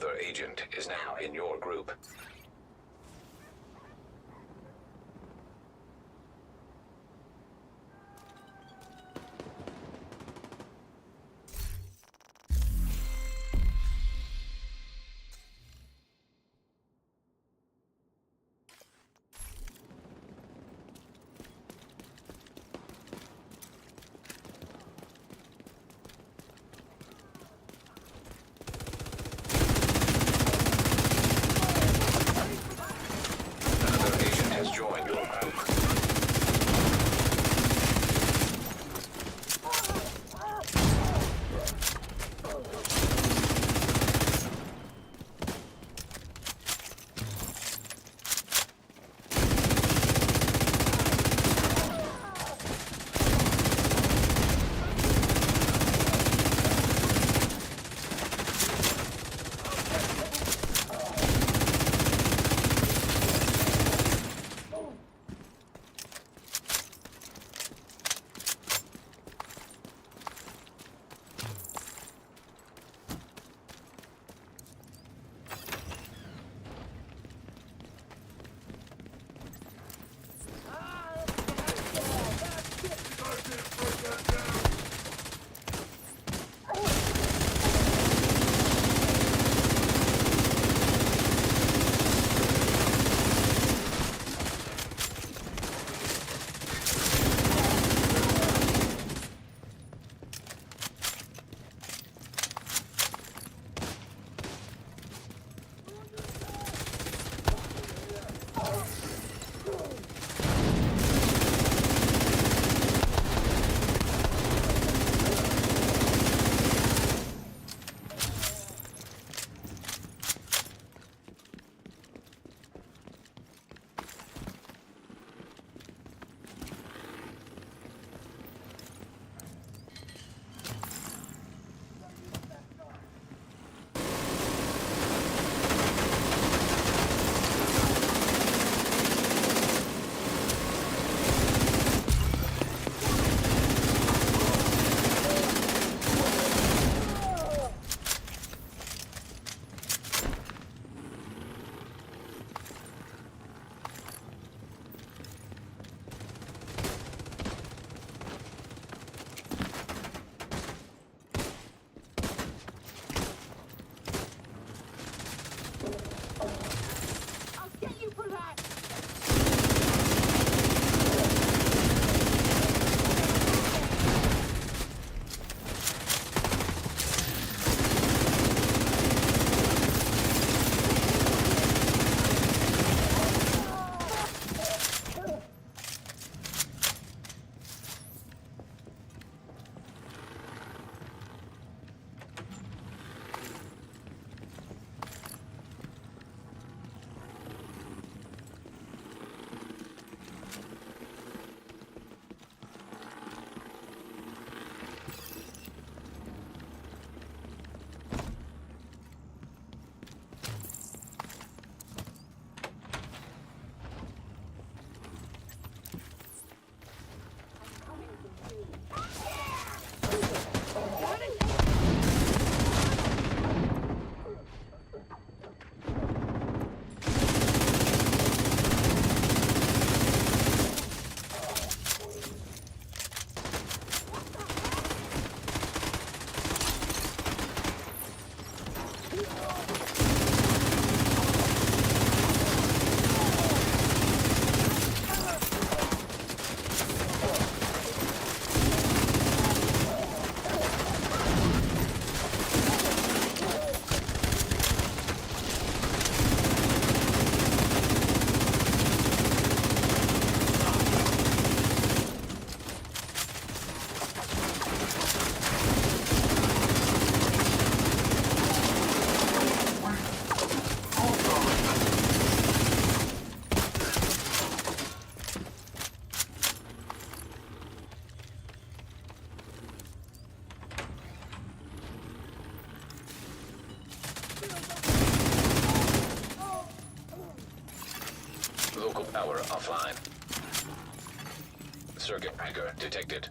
Another agent is now in your group. Another agent has joined your group. I'll get you for that! Local power offline. Circuit breaker detected.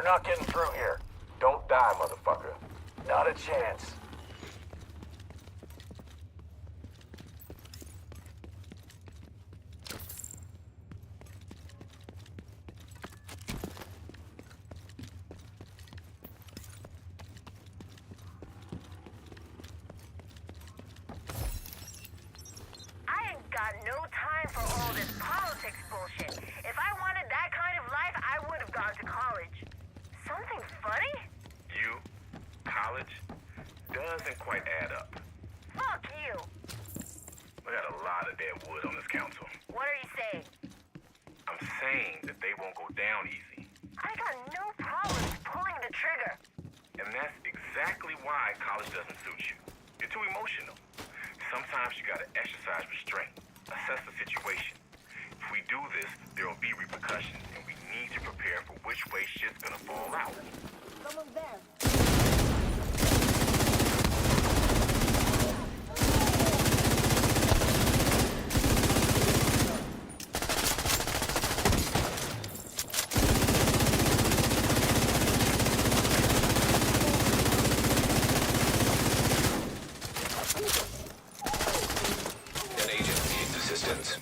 You're not getting through here. Don't die, motherfucker. Not a chance. I ain't got no time for all this politics bullshit. If I wanted that kind of life, I would have gone to college. Something funny? You? College? Doesn't quite add up. Fuck you. We got a lot of dead wood on this council. What are you saying? I'm saying that they won't go down easy. I got no problems pulling the trigger. And that's exactly why college doesn't suit you. You're too emotional. Sometimes you gotta exercise restraint. Assess the situation. If we do this, there will be repercussions, and we need to prepare for which way shit's gonna fall out. Someone's there. An agent needs assistance.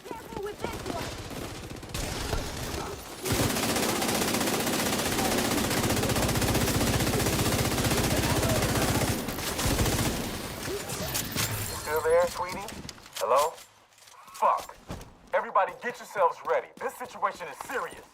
Careful with this one. Still there, sweetie? Hello? Fuck. Everybody get yourselves ready. This situation is serious.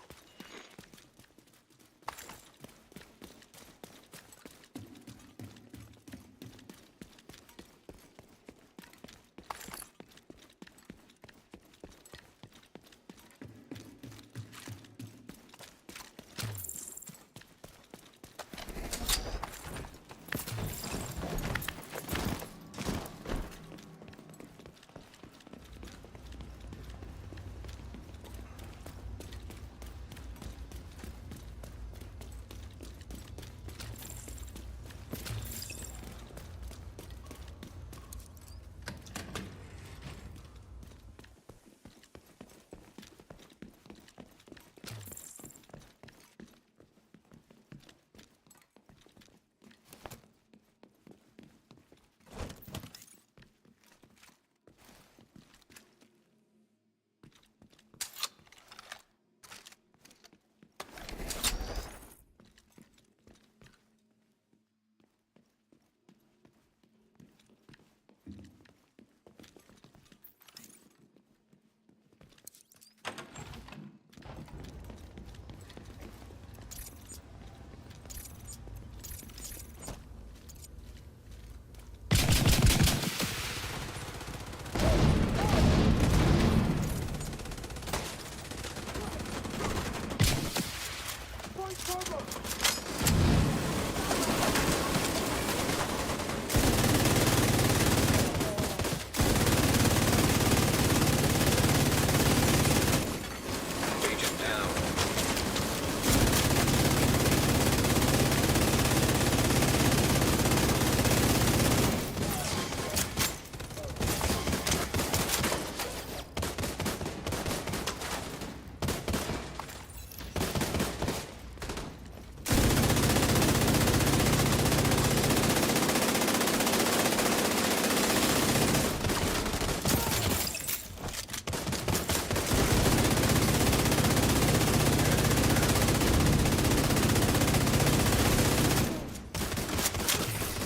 Agent down.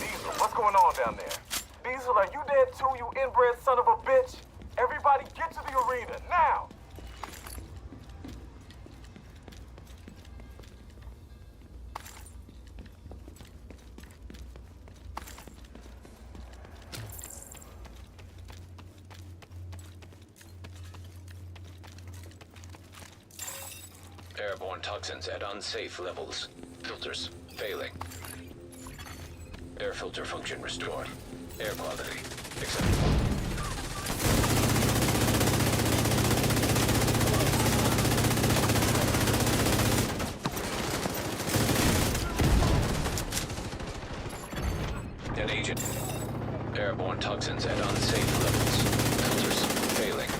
Diesel, what's going on down there? Diesel, are you dead too, you inbred son of a bitch? Everybody get to the arena, now! Airborne toxins at unsafe levels. Filters failing. Air filter function restored. Air quality. Acceptable. An agent. Airborne toxins at unsafe levels. Filters failing.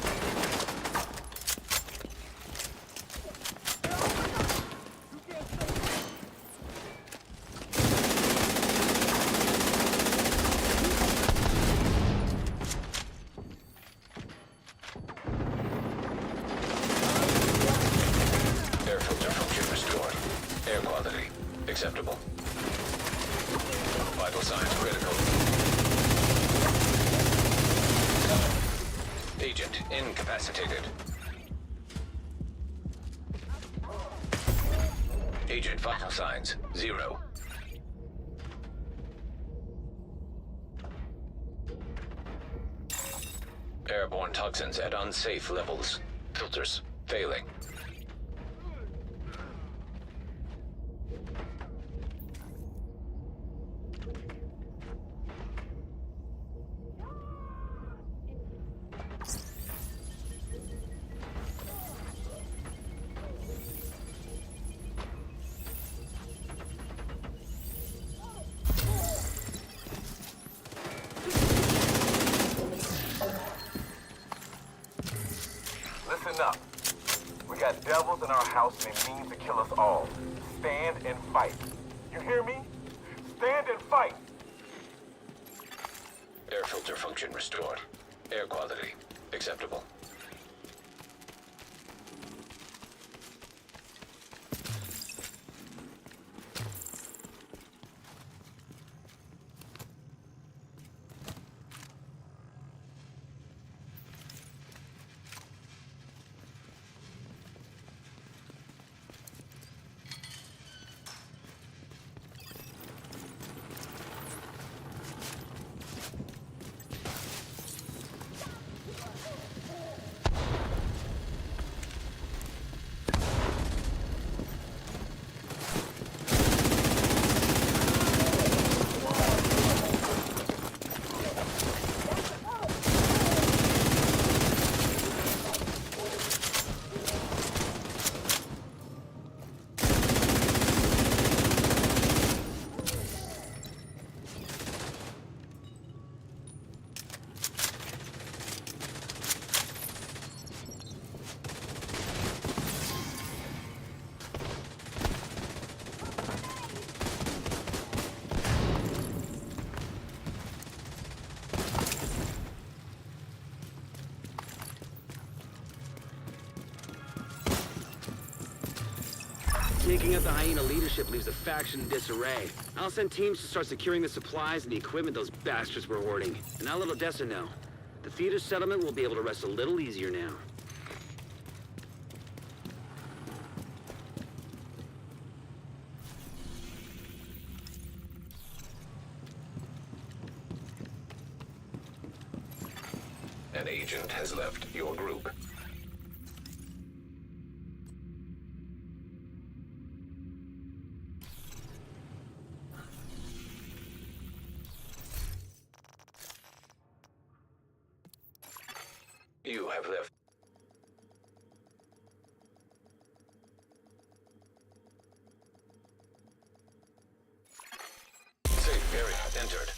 Air filter function restored. Air quality acceptable. Vital signs critical. Agent incapacitated. Agent vital signs 0. Airborne toxins at unsafe levels. Filters failing. Listen up. We got devils in our house and they mean to kill us all. Stand and fight. You hear me? Stand and fight! Air filter function restored. Air quality acceptable. Taking out the Hyena leadership leaves the faction in disarray. I'll send teams to start securing the supplies and the equipment those bastards were hoarding. And I'll let Odessa know. The theater settlement will be able to rest a little easier now. An agent has left your group. You have left. Safe area entered.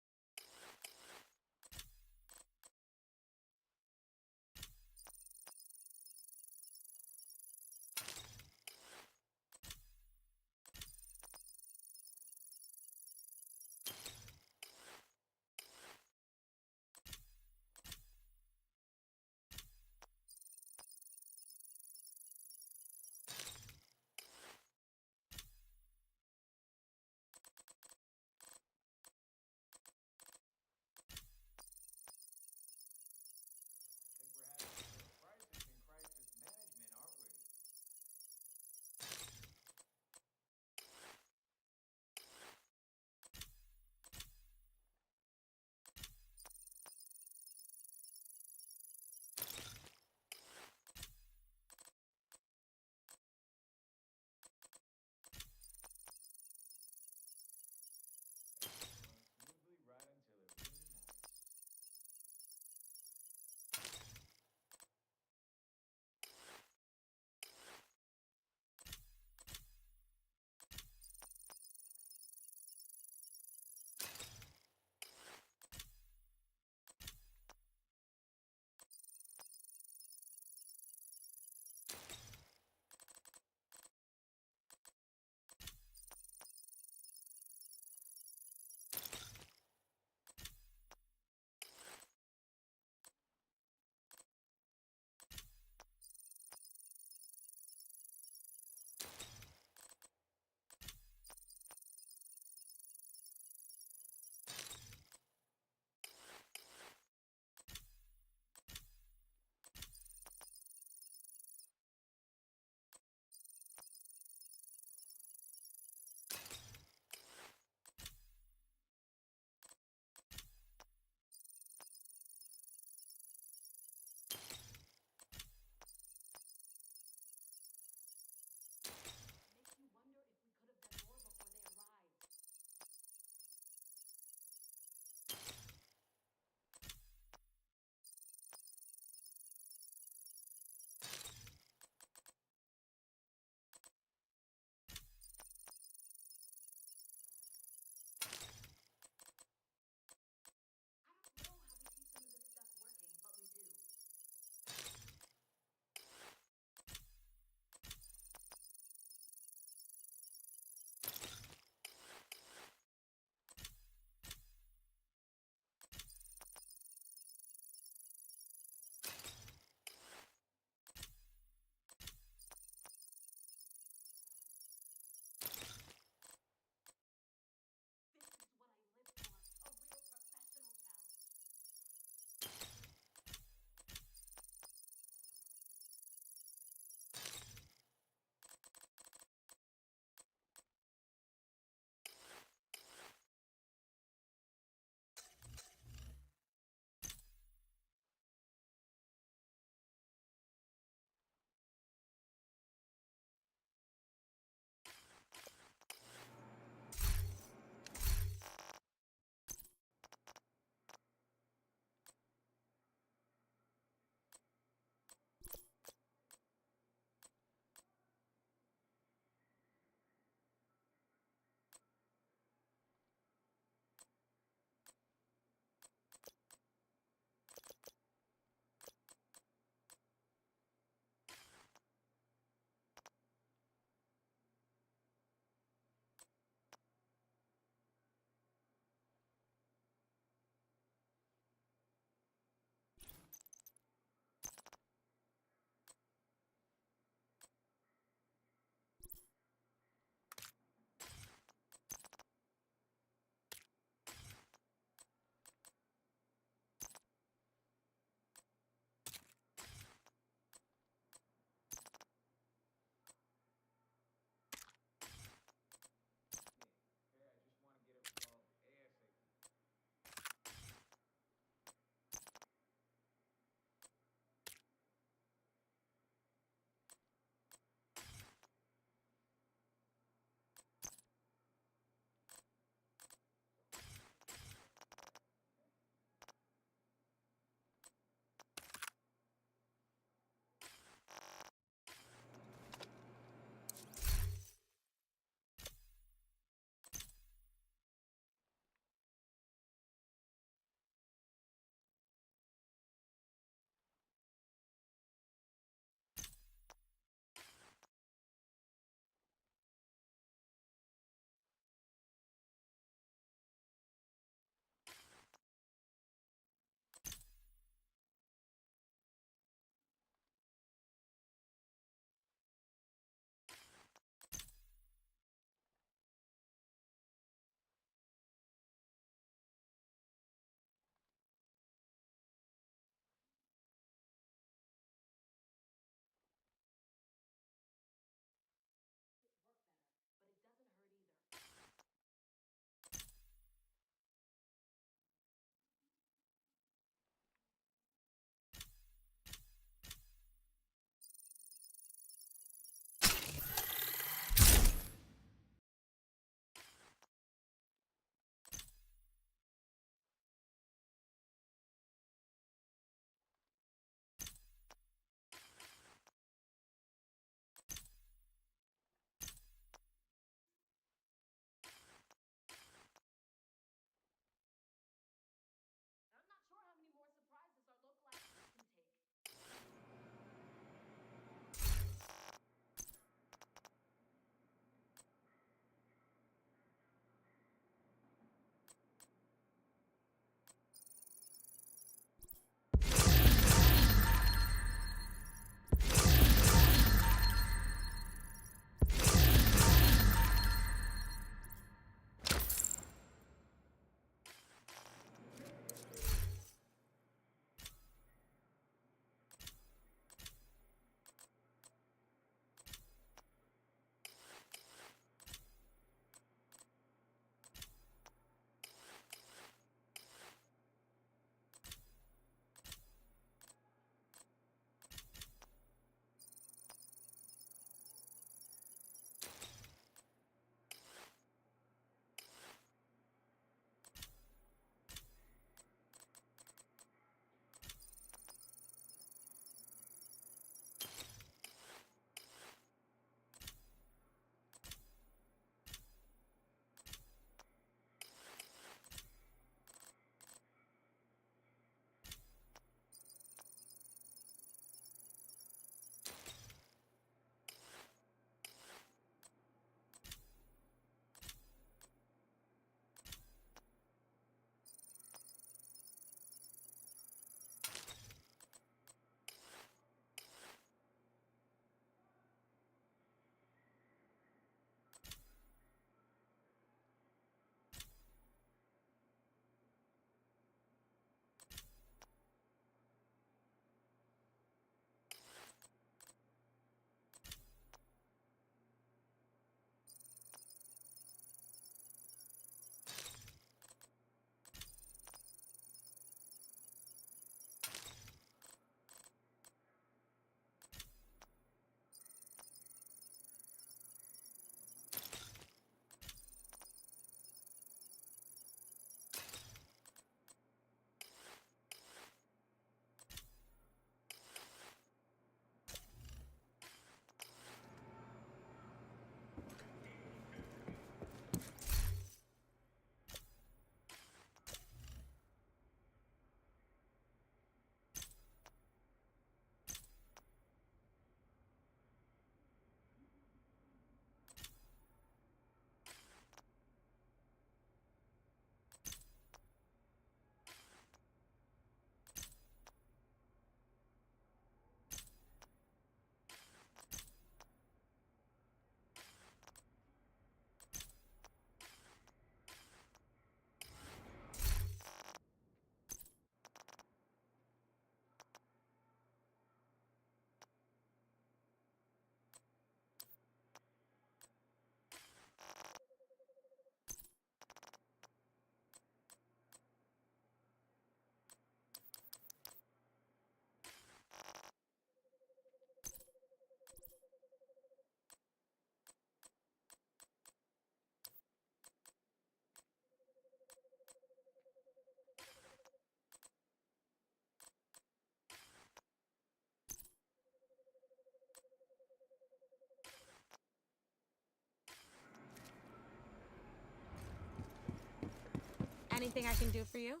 Anything I can do for you?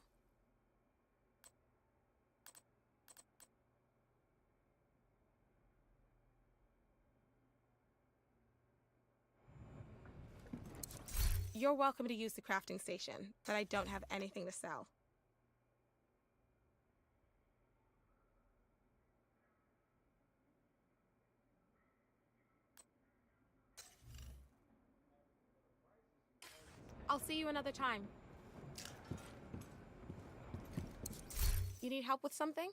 You're welcome to use the crafting station, but I don't have anything to sell. I'll see you another time. You need help with something?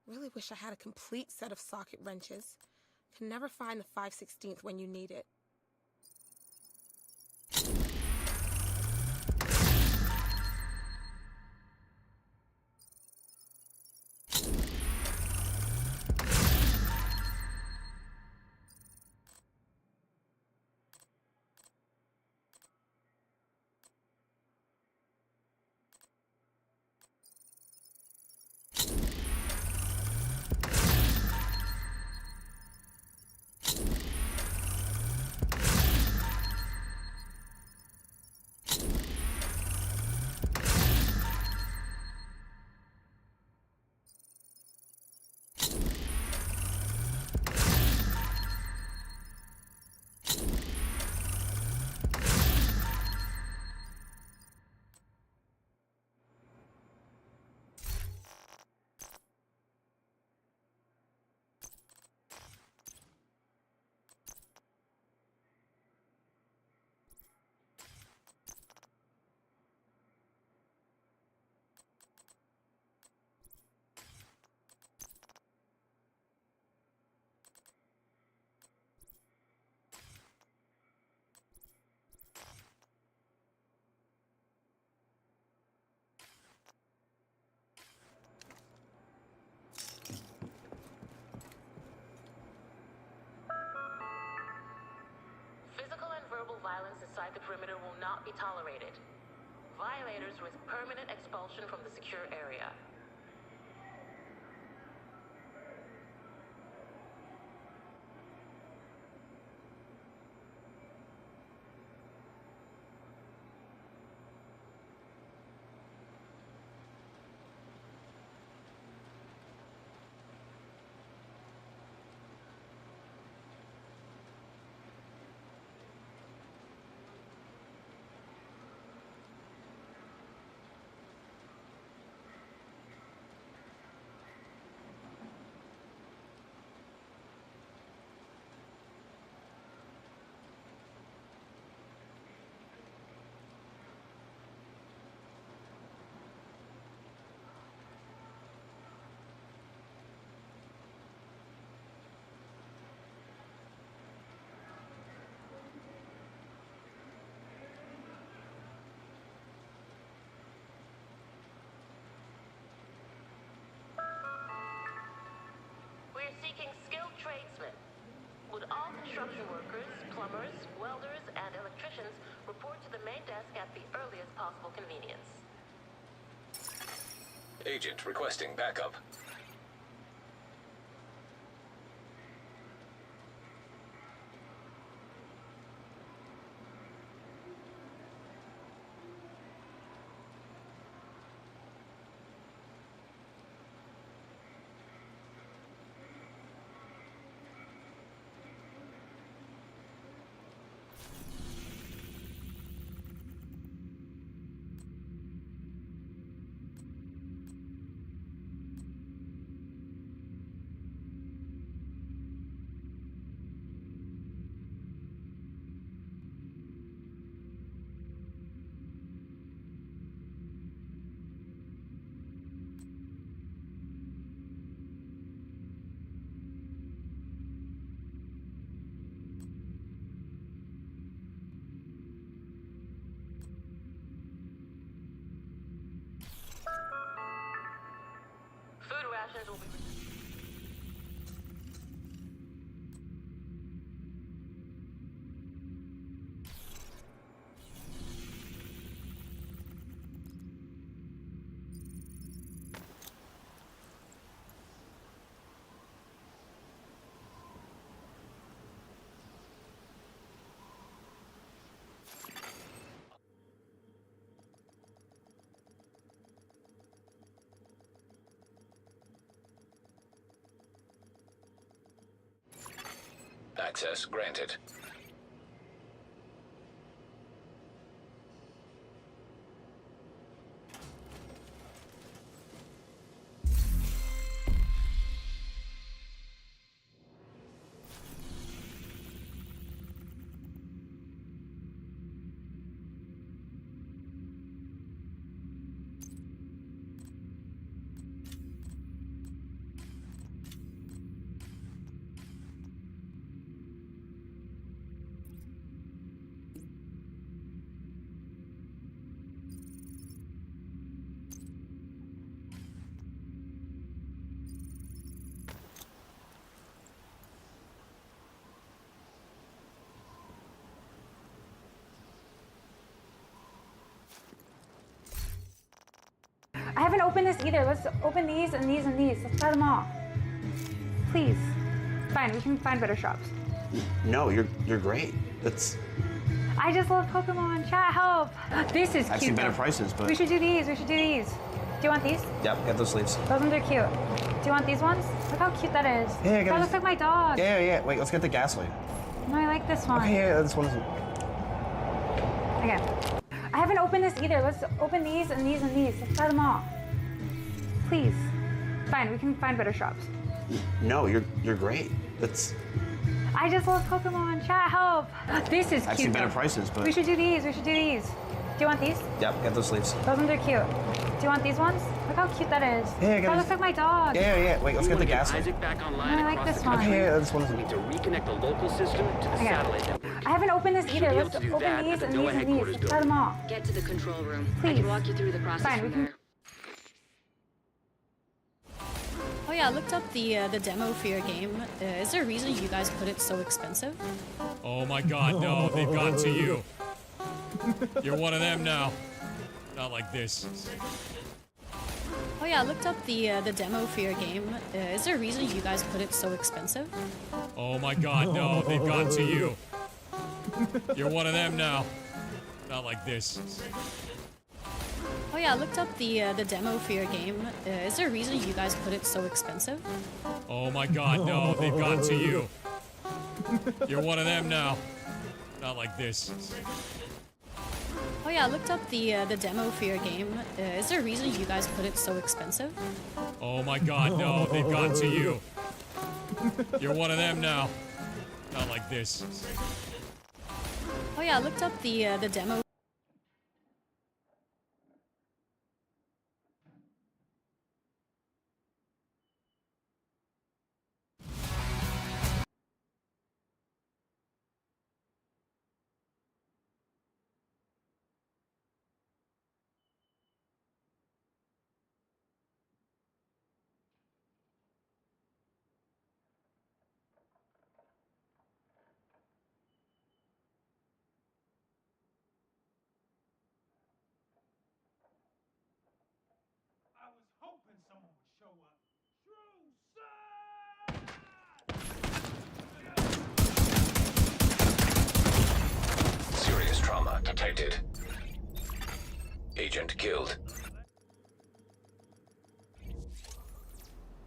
Really wish I had a complete set of socket wrenches. Can never find the 5/16 when you need it. Physical and verbal violence inside the perimeter will not be tolerated. Violators risk permanent expulsion from the secure area. We're seeking skilled tradesmen. Would all construction workers, plumbers, welders, and electricians report to the main desk at the earliest possible convenience? Agent requesting backup. Food rations will be... Access granted. I haven't opened this either. Let's open these and these and these. Let's try them all. Please. Fine, we can find better shops. No, you're great. That's. I just love Pokemon. Chat, help. This is cute. I've seen better though. prices, but. We should do these. We should do these. Do you want these? Yep, get those sleeves. Those ones are cute. Do you want these ones? Look how cute that is. Yeah, I got That these. looks like my dog. Yeah. Wait, let's get the gasoline. No, I like this one. Okay, yeah, this one isn't. Okay. I haven't opened this either. Let's open these and these and these. Let's try them all. Please. Fine, we can find better shops. No, you're great. That's. I just love Pokemon. Chat, help. This is cute. I've seen better though. prices, but. We should do these. We should do these. Do you want these? Yep, get those sleeves. Those ones are cute. Do you want these ones? Look how cute that is. Yeah, I got That these. looks like my dog. Yeah. Wait, let's We get the want to get gasoline. Isaac back online I like across this the one. country. Okay, yeah, this one We isn't. need to reconnect the local system to the Okay. satellite network. I haven't opened this should either. be able Let's to do open that at these the and NOAA these and these. headquarters Let's try them all. Get to the control room. I Please. can walk you through the process Fine, from we can- there. Oh yeah, I looked up the demo for your game. Is there a reason you guys put it so expensive? Oh my god, no, they've gotten to you. You're one of them now. Not like this. Oh yeah, I looked up the demo for your game. Is there a reason you guys put it so expensive? Oh my god, no, they've gotten to you. You're one of them now. Not like this. Oh yeah, I looked up the demo for your game. Is there a reason you guys put it so expensive? Oh my god, no, they've gotten to you. You're one of them now. Not like this. Oh yeah, I looked up the demo for your game. Is there a reason you guys put it so expensive? Oh my god, no, they've gotten to you. You're one of them now. Not like this. Oh yeah, I looked up the demo. detected. Agent killed.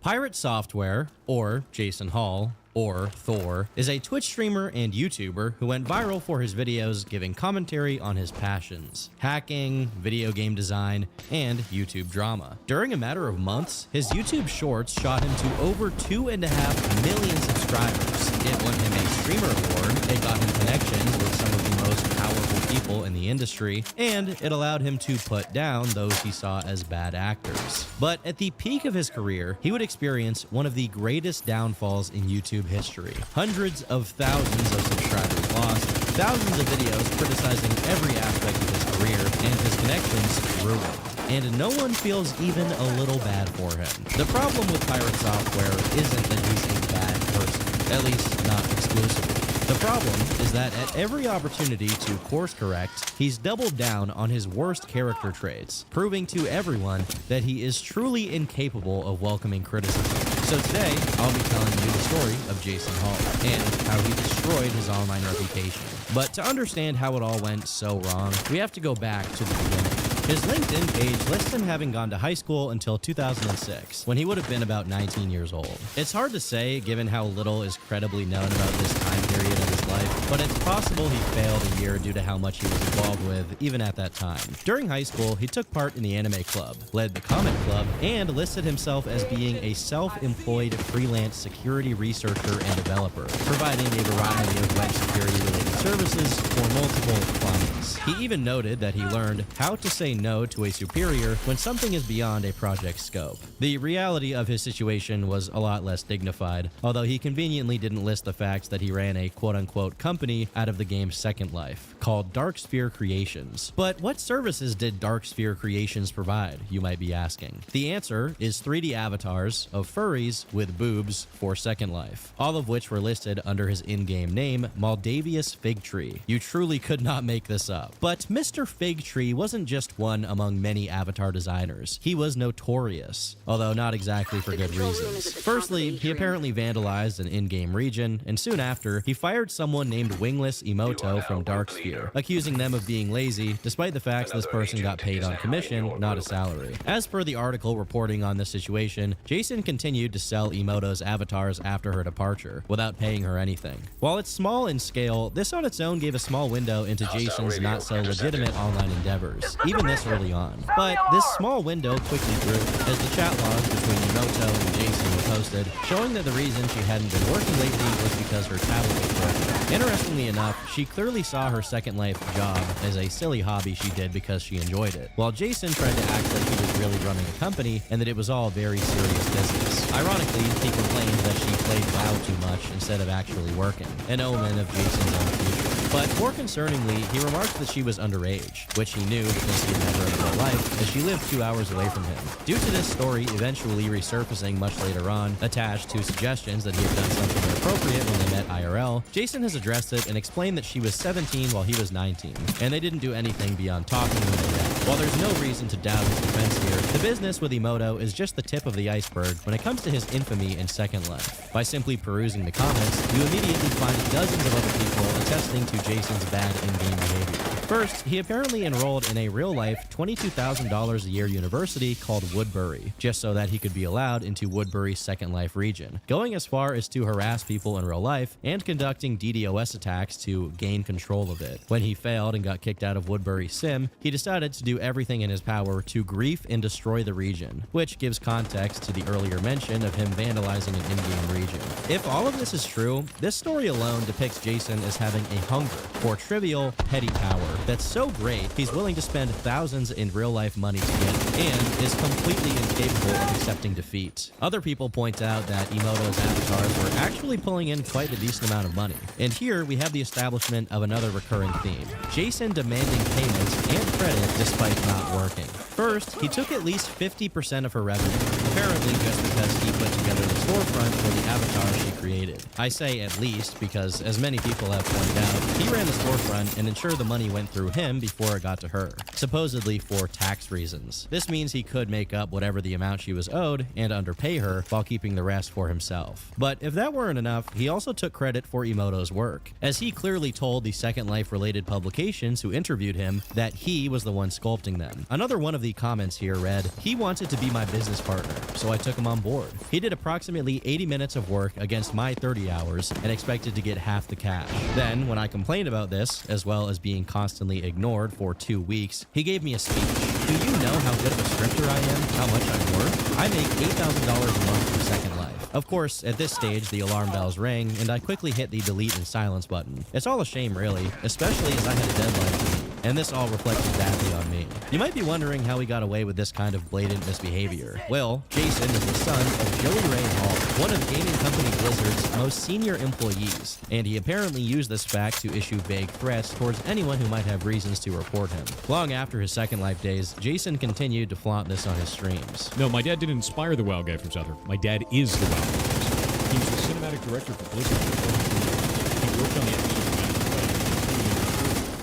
Pirate Software, or Jason Hall, or Thor, is a Twitch streamer and YouTuber who went viral for his videos giving commentary on his passions: hacking, video game design, and YouTube drama. During a matter of months, his YouTube shorts shot him to over 2.5 million subscribers. It won him a streamer award, it got him connections with some of the most powerful people in the industry, and it allowed him to put down those he saw as bad actors. But at the peak of his career, he would experience one of the greatest downfalls in YouTube history. Hundreds of thousands of subscribers lost, thousands of videos criticizing every aspect of his career, and his connections ruined. And no one feels even a little bad for him. The problem with Pirate Software isn't that he's a bad person, at least not exclusively. The problem is that at every opportunity to course correct, he's doubled down on his worst character traits, proving to everyone that he is truly incapable of welcoming criticism. So today, I'll be telling you the story of Jason Hall and how he destroyed his online reputation. But to understand how it all went so wrong, we have to go back to the beginning. His LinkedIn page lists him having gone to high school until 2006, when he would have been about 19 years old. It's hard to say, given how little is credibly known about this time period of his life, but it's possible he failed a year due to how much he was involved with, even at that time. During high school, he took part in the anime club, led the comic club, and listed himself as being a self-employed freelance security researcher and developer, providing a variety of web security-related services for multiple clients. He even noted that he learned how to say no to a superior when something is beyond a project's scope. The reality of his situation was a lot less dignified, although he conveniently didn't list the facts that he ran a quote-unquote company out of the game's Second Life, called Darksphere Creations. But what services did Darksphere Creations provide, you might be asking? The answer is 3D avatars of furries with boobs for Second Life, all of which were listed under his in-game name, Maldavius Figtree. You truly could not make this up. But Mr. Figtree wasn't just one among many avatar designers. He was notorious, although not exactly for good reasons. Firstly, he apparently vandalized an in-game region, and soon after, he fired someone named Wingless Emoto from Darksphere, accusing them of being lazy, despite the fact this person got paid on commission, not a salary. As per the article reporting on this situation, Jason continued to sell Emoto's avatars after her departure, without paying her anything. While it's small in scale, this on its own gave a small window into Jason's not-so-legitimate online endeavors, even this early on. But this small window quickly grew, as the chat logs between Emoto and Jason were posted, showing that the reason she hadn't been working lately was because her tablet was broken. Interestingly enough, she clearly saw her Second Life job as a silly hobby she did because she enjoyed it, while Jason tried to act like he was really running a company and that it was all very serious business. Ironically, he complained that she played WoW too much instead of actually working, an omen of Jason's own future. But more concerningly, he remarked that she was underage, which he knew because he had met her in real life, as she lived 2 hours away from him. Due to this story eventually resurfacing much later on, attached to suggestions that he had done something inappropriate when they met IRL, Jason has addressed it and explained that she was 17 while he was 19, and they didn't do anything beyond talking when they met. While there's no reason to doubt his defense here, the business with Emoto is just the tip of the iceberg when it comes to his infamy in Second Life. By simply perusing the comments, you immediately find dozens of other people attesting to Jason's bad in-game behavior. First, he apparently enrolled in a real-life $22,000 a year university called Woodbury, just so that he could be allowed into Woodbury's Second Life region, going as far as to harass people in real life and conducting DDoS attacks to gain control of it. When he failed and got kicked out of Woodbury Sim, he decided to do everything in his power to grief and destroy the region, which gives context to the earlier mention of him vandalizing an in-game region. If all of this is true, this story alone depicts Jason as having a hunger for trivial, petty power that's so great he's willing to spend thousands in real-life money to get it, and is completely incapable of accepting defeat. Other people point out that Emoto's avatars were actually pulling in quite a decent amount of money. And here we have the establishment of another recurring theme: Jason demanding payments and credit despite despite not working. First, he took at least 50% of her revenue, apparently just because he put together the storefront for the avatar she created. I say at least because, as many people have pointed out, he ran the storefront and ensured the money went through him before it got to her, supposedly for tax reasons. This means he could make up whatever the amount she was owed and underpay her while keeping the rest for himself. But if that weren't enough, he also took credit for Emoto's work, as he clearly told the Second Life related publications who interviewed him that he was the one sculpting them. Another one of the comments here read, "He wanted to be my business partner, so I took him on board. He did approximately 80 minutes of work against my 30 hours and expected to get half the cash. Then, when I complained about this, as well as being constantly ignored for 2 weeks, he gave me a speech. Do you know how good of a scripter I am? How much I'm worth? I make $8,000 a month for Second Life." Of course, at this stage, the alarm bells rang, and I quickly hit the delete and silence button. It's all a shame, really, especially as I had a deadline to meet, and this all reflected badly on me. You might be wondering how he got away with this kind of blatant misbehavior. Well, Jason is the son of Joey Ray Hall, one of gaming company Blizzard's most senior employees, and he apparently used this fact to issue vague threats towards anyone who might have reasons to report him. Long after his Second Life days, Jason continued to flaunt this on his streams. No, my dad didn't inspire the WoW guy from South. My dad is the WoW guy. He was the cinematic director for Blizzard. He worked on the episode.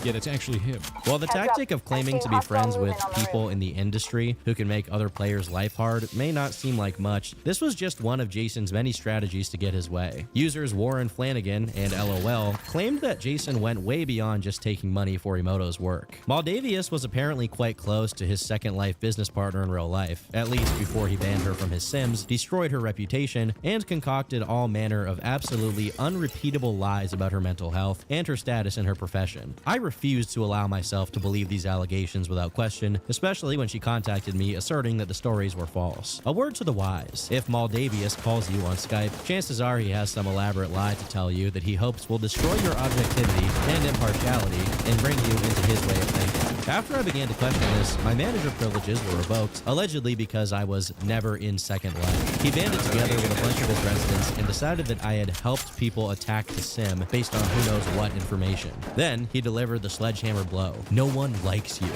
Yeah, that's actually him. While the tactic of claiming to be friends with people in the industry who can make other players' life hard may not seem like much, this was just one of Jason's many strategies to get his way. Users Warren Flanagan and LOL claimed that Jason went way beyond just taking money for Emoto's work. Maldavius was apparently quite close to his Second Life business partner in real life, at least before he banned her from his Sims, destroyed her reputation, and concocted all manner of absolutely unrepeatable lies about her mental health and her status in her profession. I refused to allow myself to believe these allegations without question, especially when she contacted me asserting that the stories were false. A word to the wise: if Maldavius calls you on Skype, chances are he has some elaborate lie to tell you that he hopes will destroy your objectivity and impartiality and bring you into his way of thinking. After I began to question this, my manager privileges were revoked, allegedly because I was never in Second Life. He banded together with a bunch of his residents and decided that I had helped people attack the sim based on who knows what information. Then he delivered the sledgehammer blow. No one likes you.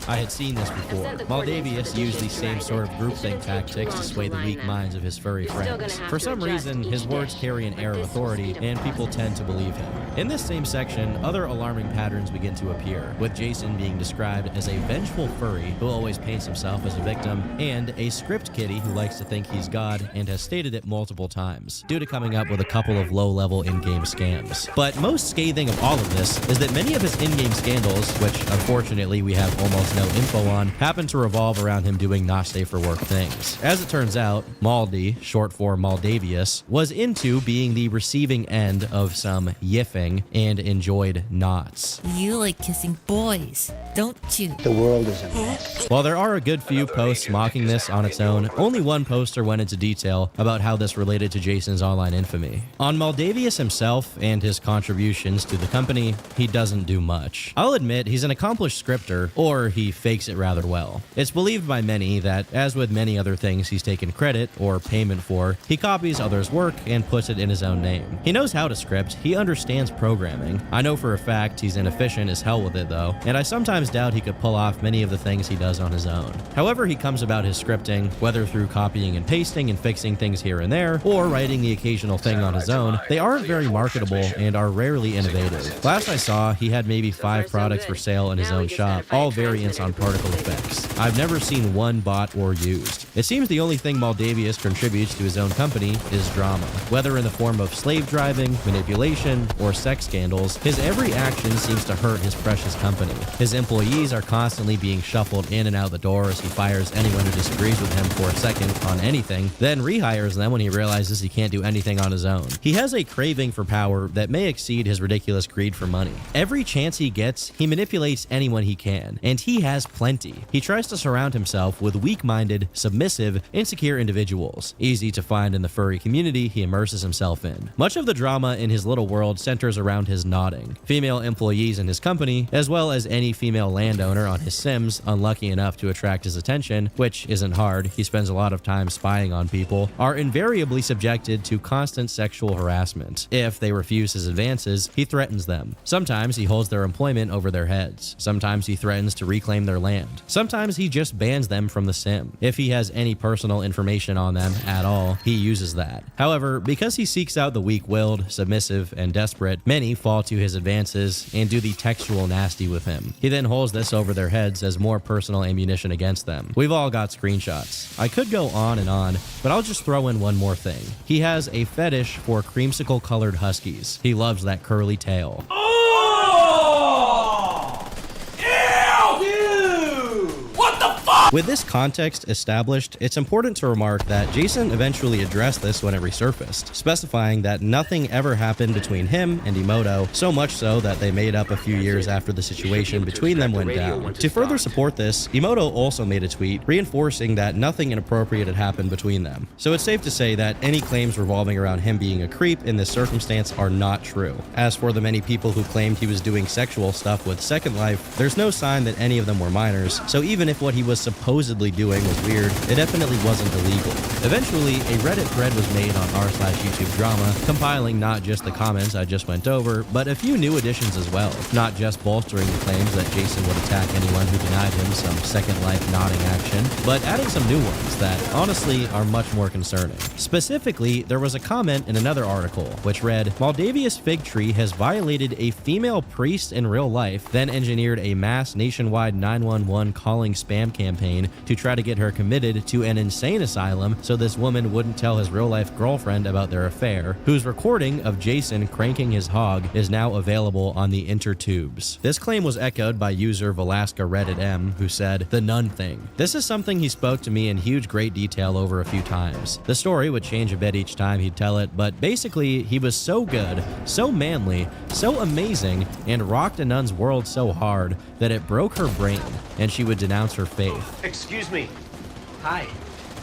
I had seen this before. Maldavius used these same sort of groupthink tactics to sway the weak minds of his furry friends. For some reason, his words carry an air of authority, and people tend to believe him. In this same section, other alarming patterns begin to appear, with Jason being described as a vengeful furry who always paints himself as a victim, and a script kiddie who likes to think he's God and has stated it multiple times, due to coming up with a couple of low-level in-game scams. But most scathing of all of this is that many of his in-game scandals, which unfortunately we have almost no info on, happen to revolve around him doing not safe for work things. As it turns out, Maldi, short for Maldavius, was into being the receiving end of some yiffing and enjoyed knots. You like kissing boys, don't you? The world is a mess. While there are a good few posts mocking this on its own, only one poster went into detail about how this related to Jason's online infamy. On Maldavius himself and his contributions to the company, he doesn't do much. I'll admit he's an accomplished scripter, or he fakes it rather well. It's believed by many that, as with many other things he's taken credit or payment for, he copies others' work and puts it in his own name. He knows how to script, he understands programming. I know for a fact he's inefficient as hell with it though, and I sometimes doubt he could pull off many of the things he does on his own. However he comes about his scripting, whether through copying and pasting and fixing things here and there, or writing the occasional thing on his own, they aren't very marketable and are rarely innovative. Last I saw, he had maybe 5 products for sale in his own shop, all variants on particle effects. I've never seen one bought or used. It seems the only thing Maldavius contributes to his own company is drama. Whether in the form of slave driving, manipulation, or sex scandals, his every action seems to hurt his precious company. His employees are constantly being shuffled in and out the door as he fires anyone who disagrees with him for a second on anything, then rehires them when he realizes he can't do anything on his own. He has a craving for power that may exceed his ridiculous greed for money. Every chance he gets, he manipulates anyone he can, and he he has plenty. He tries to surround himself with weak-minded, submissive, insecure individuals, easy to find in the furry community he immerses himself in. Much of the drama in his little world centers around his nodding. Female employees in his company, as well as any female landowner on his Sims unlucky enough to attract his attention, which isn't hard, he spends a lot of time spying on people, are invariably subjected to constant sexual harassment. If they refuse his advances, he threatens them. Sometimes he holds their employment over their heads. Sometimes he threatens to reclaim their land. Sometimes he just bans them from the sim. If he has any personal information on them at all, he uses that. However, because he seeks out the weak-willed, submissive, and desperate, many fall to his advances and do the textual nasty with him. He then holds this over their heads as more personal ammunition against them. We've all got screenshots. I could go on and on, but I'll just throw in one more thing. He has a fetish for creamsicle-colored huskies. He loves that curly tail. With this context established, it's important to remark that Jason eventually addressed this when it resurfaced, specifying that nothing ever happened between him and Emoto, so much so that they made up a few years after the situation between them went down. To further support this, Emoto also made a tweet reinforcing that nothing inappropriate had happened between them. So it's safe to say that any claims revolving around him being a creep in this circumstance are not true. As for the many people who claimed he was doing sexual stuff with Second Life, there's no sign that any of them were minors, so even if what he was supposedly doing was weird, it definitely wasn't illegal. Eventually, a Reddit thread was made on r/YouTube drama, compiling not just the comments I just went over, but a few new additions as well, not just bolstering the claims that Jason would attack anyone who denied him some Second Life nodding action, but adding some new ones that honestly are much more concerning. Specifically, there was a comment in another article which read, Moldavia's fig tree has violated a female priest in real life, then engineered a mass nationwide 911 calling spam campaign to try to get her committed to an insane asylum so this woman wouldn't tell his real-life girlfriend about their affair, whose recording of Jason cranking his hog is now available on the intertubes. This claim was echoed by user Velasca Reddit M, who said, the nun thing. This is something he spoke to me in huge great detail over a few times. The story would change a bit each time he'd tell it, but basically he was so good, so manly, so amazing, and rocked a nun's world so hard that it broke her brain, and she would denounce her faith. Excuse me. Hi.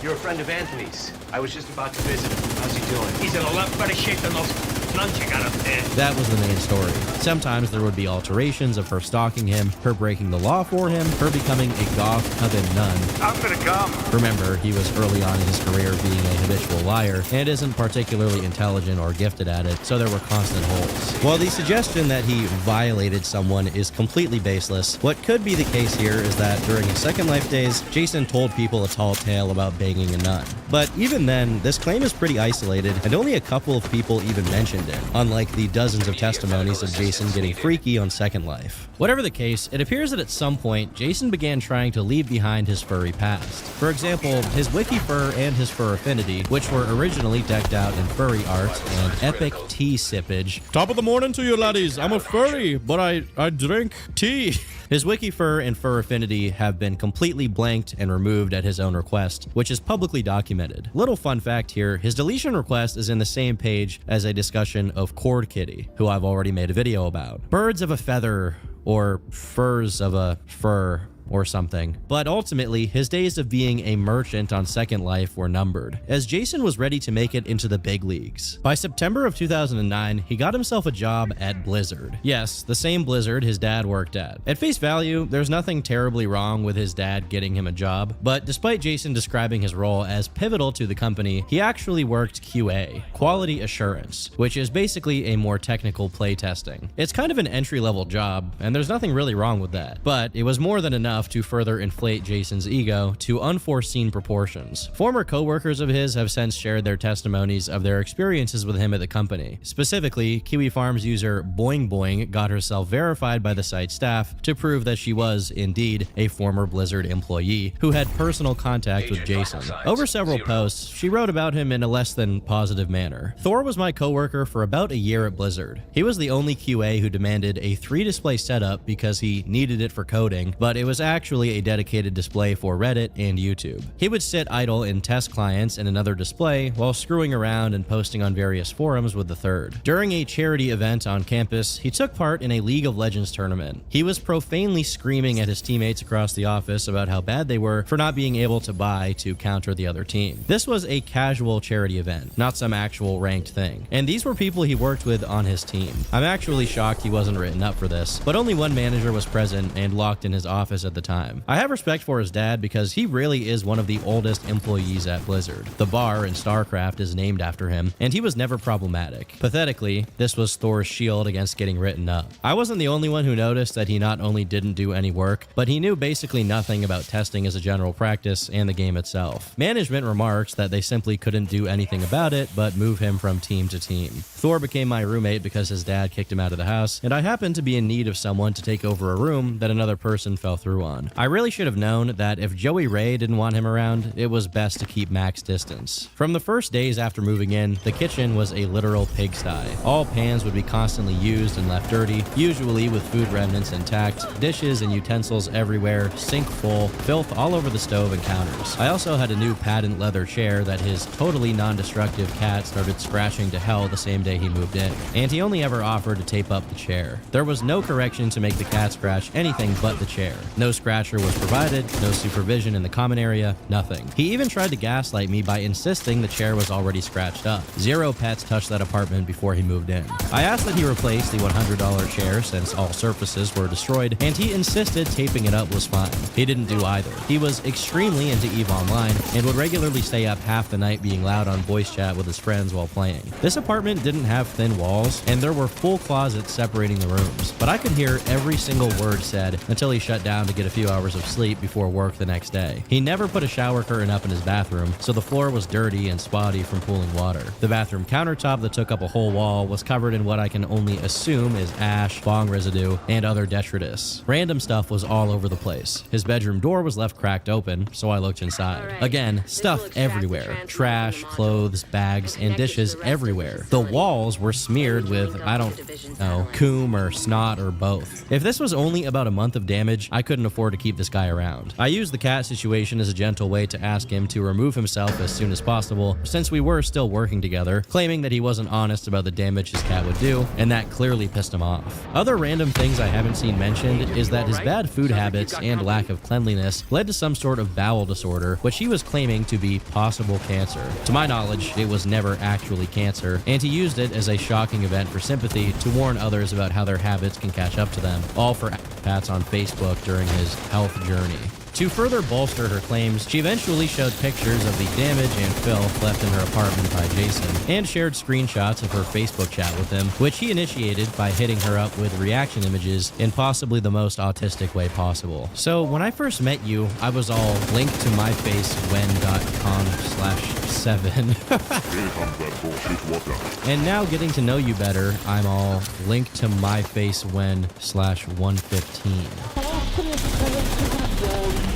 You're a friend of Anthony's. I was just about to visit him. How's he doing? He's in a lot better shape than those nuns you got up there. That was the main story. Sometimes there would be alterations of her stalking him, her breaking the law for him, her becoming a goth coven nun. I'm gonna come. Remember, he was early on in his career being a habitual liar and isn't particularly intelligent or gifted at it, so there were constant holes. While the suggestion that he violated someone is completely baseless, what could be the case here is that during his Second Life days, Jason told people a tall tale about banging a nun. But even then, this claim is pretty isolated, and only a couple of people even mentioned it, unlike the dozens of testimonies of Jason getting freaky on Second Life. Whatever the case, it appears that at some point, Jason began trying to leave behind his furry past. For example, his wiki fur and his fur affinity, which were originally decked out in furry art and epic tea sippage. Top of the morning to you, laddies. I'm a furry, but I drink tea. His wiki fur and fur affinity have been completely blanked and removed at his own request, which is publicly documented. Little fun fact here, his deletion request is in the same page as a discussion of Cord Kitty, who I've already made a video about. Birds of a feather, or furs of a fur, or something. But ultimately, his days of being a merchant on Second Life were numbered, as Jason was ready to make it into the big leagues. By September of 2009, he got himself a job at Blizzard. Yes, the same Blizzard his dad worked at. At face value, there's nothing terribly wrong with his dad getting him a job, but despite Jason describing his role as pivotal to the company, he actually worked QA, quality assurance, which is basically a more technical play testing. It's kind of an entry-level job, and there's nothing really wrong with that, but it was more than enough to further inflate Jason's ego to unforeseen proportions. Former co-workers of his have since shared their testimonies of their experiences with him at the company. Specifically, Kiwi Farms user Boing Boing got herself verified by the site staff to prove that she was, indeed, a former Blizzard employee who had personal contact with Jason. Over several posts, she wrote about him in a less than positive manner. Thor was my co-worker for about a year at Blizzard. He was the only QA who demanded a 3-display setup because he needed it for coding, but it was actually a dedicated display for Reddit and YouTube. He would sit idle in test clients in another display while screwing around and posting on various forums with the third. During a charity event on campus, he took part in a League of Legends tournament. He was profanely screaming at his teammates across the office about how bad they were for not being able to buy to counter the other team. This was a casual charity event, not some actual ranked thing. And these were people he worked with on his team. I'm actually shocked he wasn't written up for this, but only one manager was present and locked in his office at the time. I have respect for his dad because he really is one of the oldest employees at Blizzard. The bar in StarCraft is named after him, and he was never problematic. Pathetically, this was Thor's shield against getting written up. I wasn't the only one who noticed that he not only didn't do any work, but he knew basically nothing about testing as a general practice and the game itself. Management remarks that they simply couldn't do anything about it but move him from team to team. Thor became my roommate because his dad kicked him out of the house, and I happened to be in need of someone to take over a room that another person fell through on. I really should have known that if Joey Ray didn't want him around, it was best to keep max distance. From the first days after moving in, the kitchen was a literal pigsty. All pans would be constantly used and left dirty, usually with food remnants intact, dishes and utensils everywhere, sink full, filth all over the stove and counters. I also had a new patent leather chair that his totally non-destructive cat started scratching to hell the same day he moved in, and he only ever offered to tape up the chair. There was no correction to make the cat scratch anything but the chair. No scratcher was provided, no supervision in the common area, nothing. He even tried to gaslight me by insisting the chair was already scratched up. 0 pets touched that apartment before he moved in. I asked that he replace the $100 chair since all surfaces were destroyed, and he insisted taping it up was fine. He didn't do either. He was extremely into EVE Online and would regularly stay up half the night being loud on voice chat with his friends while playing. This apartment didn't have thin walls, and there were full closets separating the rooms, but I could hear every single word said until he shut down to get a few hours of sleep before work the next day. He never put a shower curtain up in his bathroom, so the floor was dirty and spotty from pooling water. The bathroom countertop that took up a whole wall was covered in what I can only assume is ash, bong residue, and other detritus. Random stuff was all over the place. His bedroom door was left cracked open, so I looked inside. Again, stuff everywhere. Trash, clothes, bags, and dishes everywhere. The walls were smeared with, I don't know, coom or snot or both. If this was only about a month of damage, I couldn't afford to keep this guy around. I used the cat situation as a gentle way to ask him to remove himself as soon as possible, since we were still working together, claiming that he wasn't honest about the damage his cat would do, and that clearly pissed him off. Other random things I haven't seen mentioned is that his bad food habits and lack of cleanliness led to some sort of bowel disorder, which he was claiming to be possible cancer. To my knowledge, it was never actually cancer, and he used it as a shocking event for sympathy to warn others about how their habits can catch up to them, all for pats on Facebook during his health journey. To further bolster her claims, she eventually showed pictures of the damage and filth left in her apartment by Jason, and shared screenshots of her Facebook chat with him, which he initiated by hitting her up with reaction images in possibly the most autistic way possible. So when I first met you, I was all linked to myfacewhen.com/7. And now getting to know you better, I'm all linked to myfacewhen/115.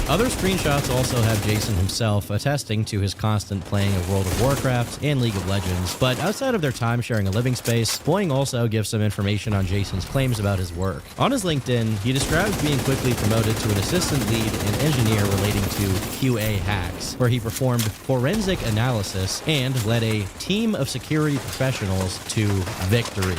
Other screenshots also have Jason himself attesting to his constant playing of World of Warcraft and League of Legends, but outside of their time sharing a living space, Boing also gives some information on Jason's claims about his work. On his LinkedIn, he describes being quickly promoted to an assistant lead and engineer relating to QA hacks, where he performed forensic analysis and led a team of security professionals to victory.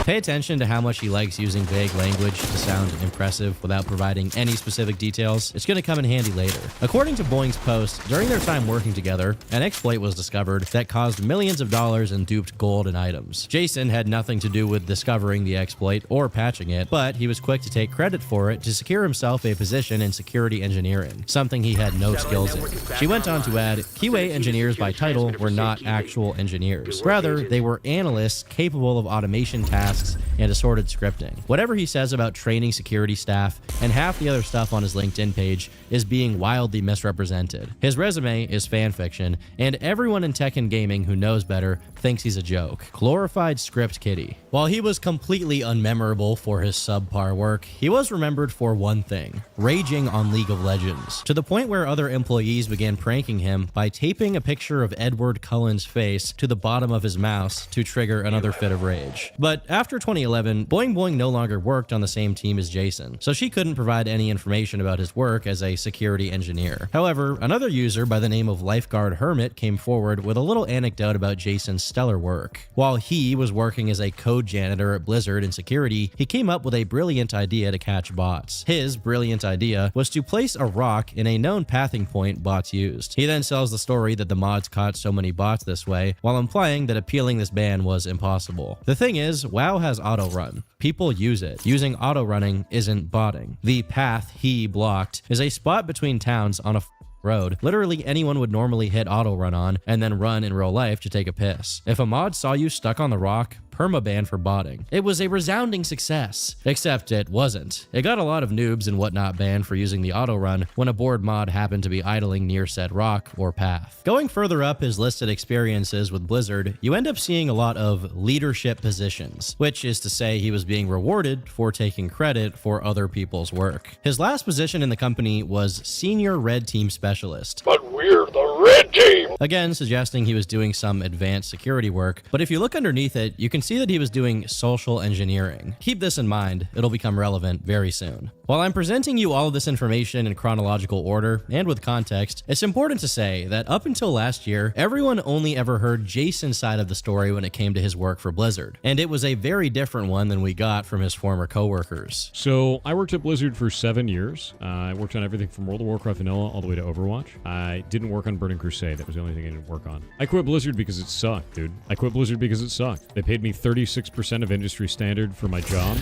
Pay attention to how much he likes using vague language to sound impressive without providing any specific details. It's going to come in handy later. According to Boing's post, during their time working together, an exploit was discovered that caused millions of dollars in duped gold and items. Jason had nothing to do with discovering the exploit or patching it, but he was quick to take credit for it to secure himself a position in security engineering, something he had no skills in. She went on to add, QA engineers by title were not actual engineers. Rather, they were analysts capable of automation tasks and assorted scripting. Whatever he says about training security staff and half the other stuff on on his LinkedIn page is being wildly misrepresented. His resume is fan fiction, and everyone in tech and gaming who knows better thinks he's a joke. Glorified script kiddie. While he was completely unmemorable for his subpar work, he was remembered for one thing: raging on League of Legends, to the point where other employees began pranking him by taping a picture of Edward Cullen's face to the bottom of his mouse to trigger another fit of rage. But after 2011, Boing Boing no longer worked on the same team as Jason, so she couldn't provide any information about his work as a security engineer. However, another user by the name of Lifeguard Hermit came forward with a little anecdote about Jason's stellar work. While he was working as a code janitor at Blizzard in security, he came up with a brilliant idea to catch bots. His brilliant idea was to place a rock in a known pathing point bots used. He then sells the story that the mods caught so many bots this way, while implying that appealing this ban was impossible. The thing is, WoW has auto run. People use it. Using auto running isn't botting. The path he blocked is a spot between towns on a road literally anyone would normally hit auto run on and then run in real life to take a piss. If a mod saw you stuck on the rock, permaban for botting. It was a resounding success. Except it wasn't. It got a lot of noobs and whatnot banned for using the auto run when a bored mod happened to be idling near said rock or path. Going further up his listed experiences with Blizzard, you end up seeing a lot of leadership positions, which is to say he was being rewarded for taking credit for other people's work. His last position in the company was Senior Red Team Specialist. But we're the Red Team! Again, suggesting he was doing some advanced security work, but if you look underneath it, you can see that he was doing social engineering. Keep this in mind, it'll become relevant very soon. While I'm presenting you all of this information in chronological order and with context, it's important to say that up until last year, everyone only ever heard Jason's side of the story when it came to his work for Blizzard, and it was a very different one than we got from his former coworkers. So I worked at Blizzard for 7 years. I worked on everything from World of Warcraft Vanilla all the way to Overwatch. I didn't work on Burning Crusade. That was the only thing I didn't work on. I quit Blizzard because it sucked, dude. I quit Blizzard because it sucked. They paid me 36% of industry standard for my job.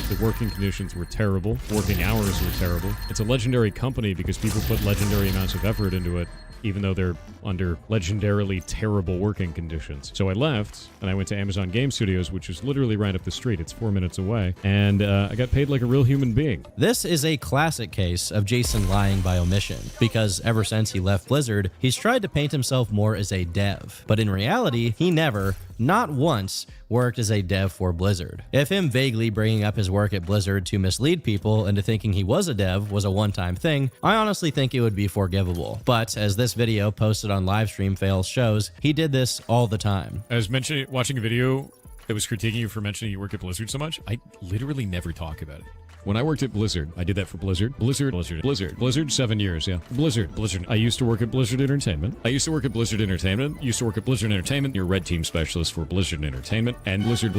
The working conditions were terrible. Working hours were terrible. It's a legendary company because people put legendary amounts of effort into it, even though they're under legendarily terrible working conditions. So I left, and I went to Amazon Game Studios, which is literally right up the street. It's 4 minutes away, and I got paid like a real human being. This is a classic case of Jason lying by omission, because ever since he left Blizzard, he's tried to paint himself more as a dev. But in reality, he never, not once, worked as a dev for Blizzard. If him vaguely bringing up his work at Blizzard to mislead people into thinking he was a dev was a one-time thing, I honestly think it would be forgivable. But as this video posted on Livestream Fails shows, he did this all the time. I was watching a video that was critiquing you for mentioning you work at Blizzard so much. I literally never talk about it. When I worked at Blizzard, I did that for Blizzard. Blizzard, 7 years, yeah. Blizzard. I used to work at Blizzard Entertainment. Used to work at Blizzard Entertainment. You're Red Team Specialist for Blizzard Entertainment. And Blizzard.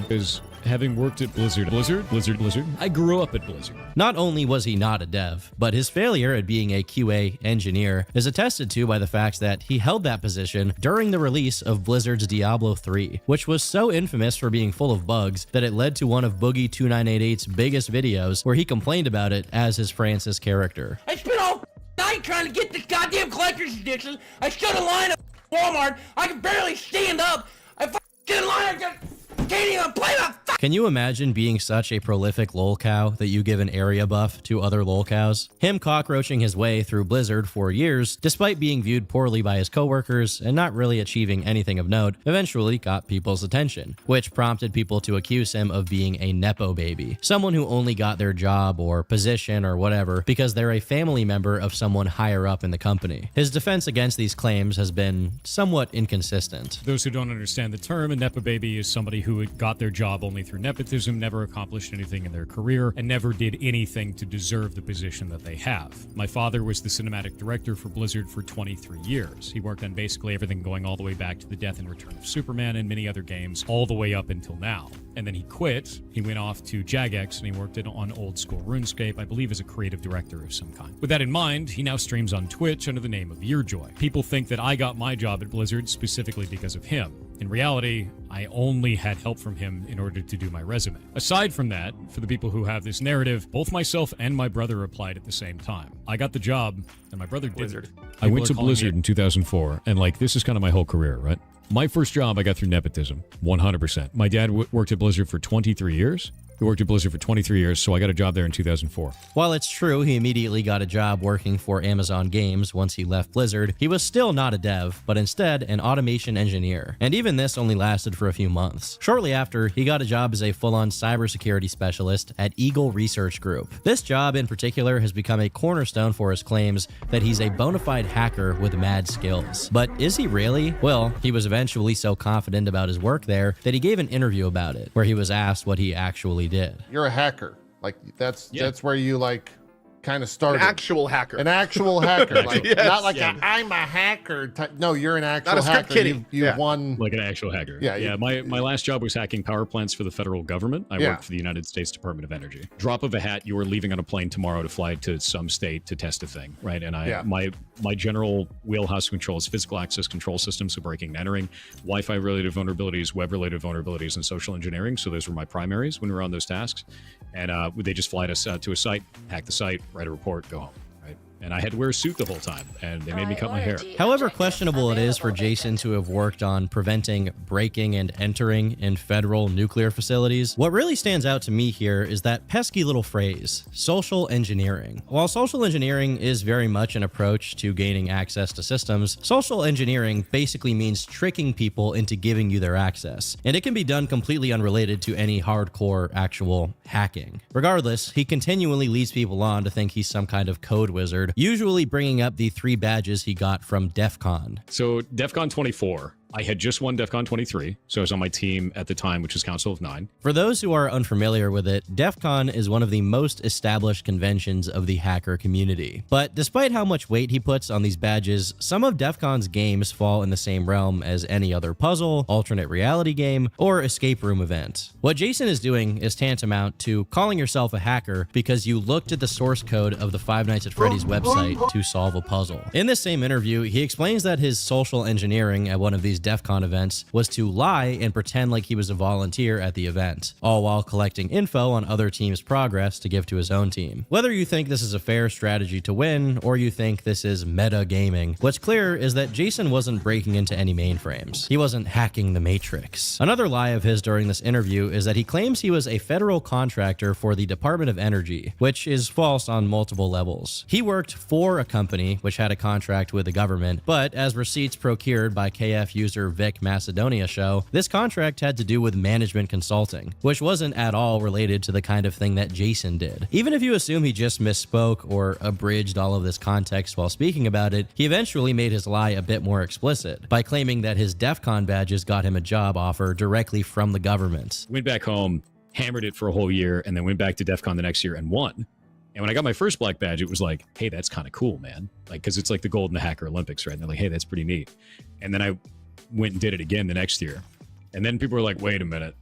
Is having worked at Blizzard. I grew up at Blizzard. Not only was he not a dev, but his failure at being a QA engineer is attested to by the fact that he held that position during the release of Blizzard's Diablo 3, which was so infamous for being full of bugs that it led to one of Boogie2988's biggest videos where he complained about it as his Francis character. I spent all night trying to get this goddamn collector's edition. I stood in line at Walmart. I could barely stand up. I stood in line. I just can't even play my. Can you imagine being such a prolific lolcow that you give an area buff to other lolcows? Him cockroaching his way through Blizzard for years, despite being viewed poorly by his coworkers and not really achieving anything of note, eventually got people's attention, which prompted people to accuse him of being a nepo baby, someone who only got their job or position or whatever because they're a family member of someone higher up in the company. His defense against these claims has been somewhat inconsistent. Those who don't understand the term, a nepo baby is somebody who got their job only through nepotism, never accomplished anything in their career, and never did anything to deserve the position that they have. My father was the cinematic director for Blizzard for 23 years. He worked on basically everything going all the way back to the death and return of Superman and many other games, all the way up until now. And then he quit. He went off to Jagex and he worked on old school RuneScape, I believe as a creative director of some kind. With that in mind, he now streams on Twitch under the name of Yearjoy. People think that I got my job at Blizzard specifically because of him. In reality, I only had help from him in order to do my resume. Aside from that, for the people who have this narrative, both myself and my brother applied at the same time. I got the job, and my brother didn't. I went to Blizzard in 2004, and this is kind of my whole career, right? My first job I got through nepotism, 100%. My dad worked at Blizzard for 23 years. He worked at Blizzard for 23 years, so I got a job there in 2004. While it's true he immediately got a job working for Amazon Games once he left Blizzard, he was still not a dev, but instead an automation engineer. And even this only lasted for a few months. Shortly after, he got a job as a full-on cybersecurity specialist at Eagle Research Group. This job in particular has become a cornerstone for his claims that he's a bona fide hacker with mad skills. But is he really? Well, he was eventually so confident about his work there that he gave an interview about it, where he was asked what he actually did. You're a hacker. Like that's where you like kind of started. An actual hacker. An actual hacker. Like Yes. not like I'm a hacker type. No, you're an actual Not a script hacker. kiddie. You've won Like an actual hacker. Yeah, Yeah. My last job was hacking power plants for the federal government. I worked for the United States Department of Energy. Drop of a hat, you were leaving on a plane tomorrow to fly to some state to test a thing, right? And my general wheelhouse control is physical access control systems, so breaking and entering, Wi-Fi related vulnerabilities, web related vulnerabilities, and social engineering. So those were my primaries when we were on those tasks. And they just fly us to a site, hack the site, write a report, go home. And I had to wear a suit the whole time, and they made me cut my hair. However questionable it is for Jason to have worked on preventing breaking and entering in federal nuclear facilities, what really stands out to me here is that pesky little phrase, social engineering. While social engineering is very much an approach to gaining access to systems, social engineering basically means tricking people into giving you their access, and it can be done completely unrelated to any hardcore actual hacking. Regardless, he continually leads people on to think he's some kind of code wizard, usually bringing up the 3 badges he got from DEF CON. So DEF CON 24, I had just won DEF CON 23, so I was on my team at the time, which was Council of 9. For those who are unfamiliar with it, DEF CON is one of the most established conventions of the hacker community. But despite how much weight he puts on these badges, some of DEF CON's games fall in the same realm as any other puzzle, alternate reality game, or escape room event. What Jason is doing is tantamount to calling yourself a hacker because you looked at the source code of the Five Nights at Freddy's website to solve a puzzle. In this same interview, he explains that his social engineering at one of these DEF CON events was to lie and pretend like he was a volunteer at the event, all while collecting info on other teams' progress to give to his own team. Whether you think this is a fair strategy to win, or you think this is meta gaming, what's clear is that Jason wasn't breaking into any mainframes. He wasn't hacking the Matrix. Another lie of his during this interview is that he claims he was a federal contractor for the Department of Energy, which is false on multiple levels. He worked for a company which had a contract with the government, but as receipts procured by KF user Vic Macedonia show, this contract had to do with management consulting, which wasn't at all related to the kind of thing that Jason did. Even if you assume he just misspoke or abridged all of this context while speaking about it, he eventually made his lie a bit more explicit by claiming that his DEF CON badges got him a job offer directly from the government. Went back home, hammered it for a whole year, and then went back to DEF CON the next year and won. And when I got my first black badge, it was like, hey, that's kind of cool, man. Like, because it's like the Gold in the Hacker Olympics, right? And they're like, hey, that's pretty neat. And then I went and did it again the next year. And then people were like, wait a minute.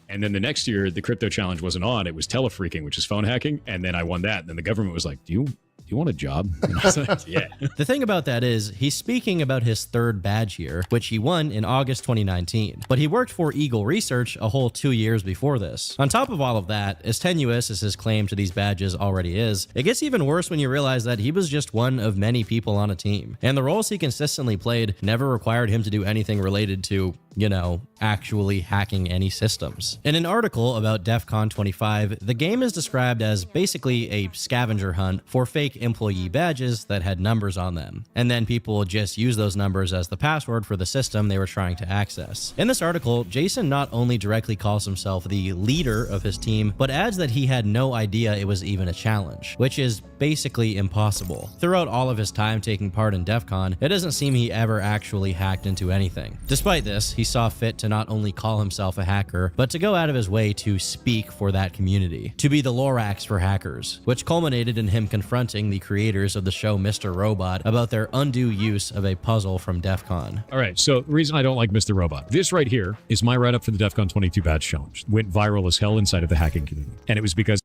And then the next year, the crypto challenge wasn't on. It was telefreaking, which is phone hacking. And then I won that. And then the government was like, do you want a job? And I was like, yeah. The thing about that is, he's speaking about his 3rd badge here, which he won in August 2019. But he worked for Eagle Research a whole 2 years before this. On top of all of that, as tenuous as his claim to these badges already is, it gets even worse when you realize that he was just one of many people on a team. And the roles he consistently played never required him to do anything related to, you know, actually hacking any systems. In an article about DEF CON 25, the game is described as basically a scavenger hunt for fake employee badges that had numbers on them, and then people would just use those numbers as the password for the system they were trying to access. In this article, Jason not only directly calls himself the leader of his team, but adds that he had no idea it was even a challenge, which is basically impossible. Throughout all of his time taking part in DEF CON, it doesn't seem he ever actually hacked into anything. Despite this, he saw fit to not only call himself a hacker, but to go out of his way to speak for that community, to be the Lorax for hackers, which culminated in him confronting the creators of the show Mr. Robot about their undue use of a puzzle from DEF CON. All right, so the reason I don't like Mr. Robot, this right here is my write-up for the DEF CON 22 badge challenge. Went viral as hell inside of the hacking community. And it was because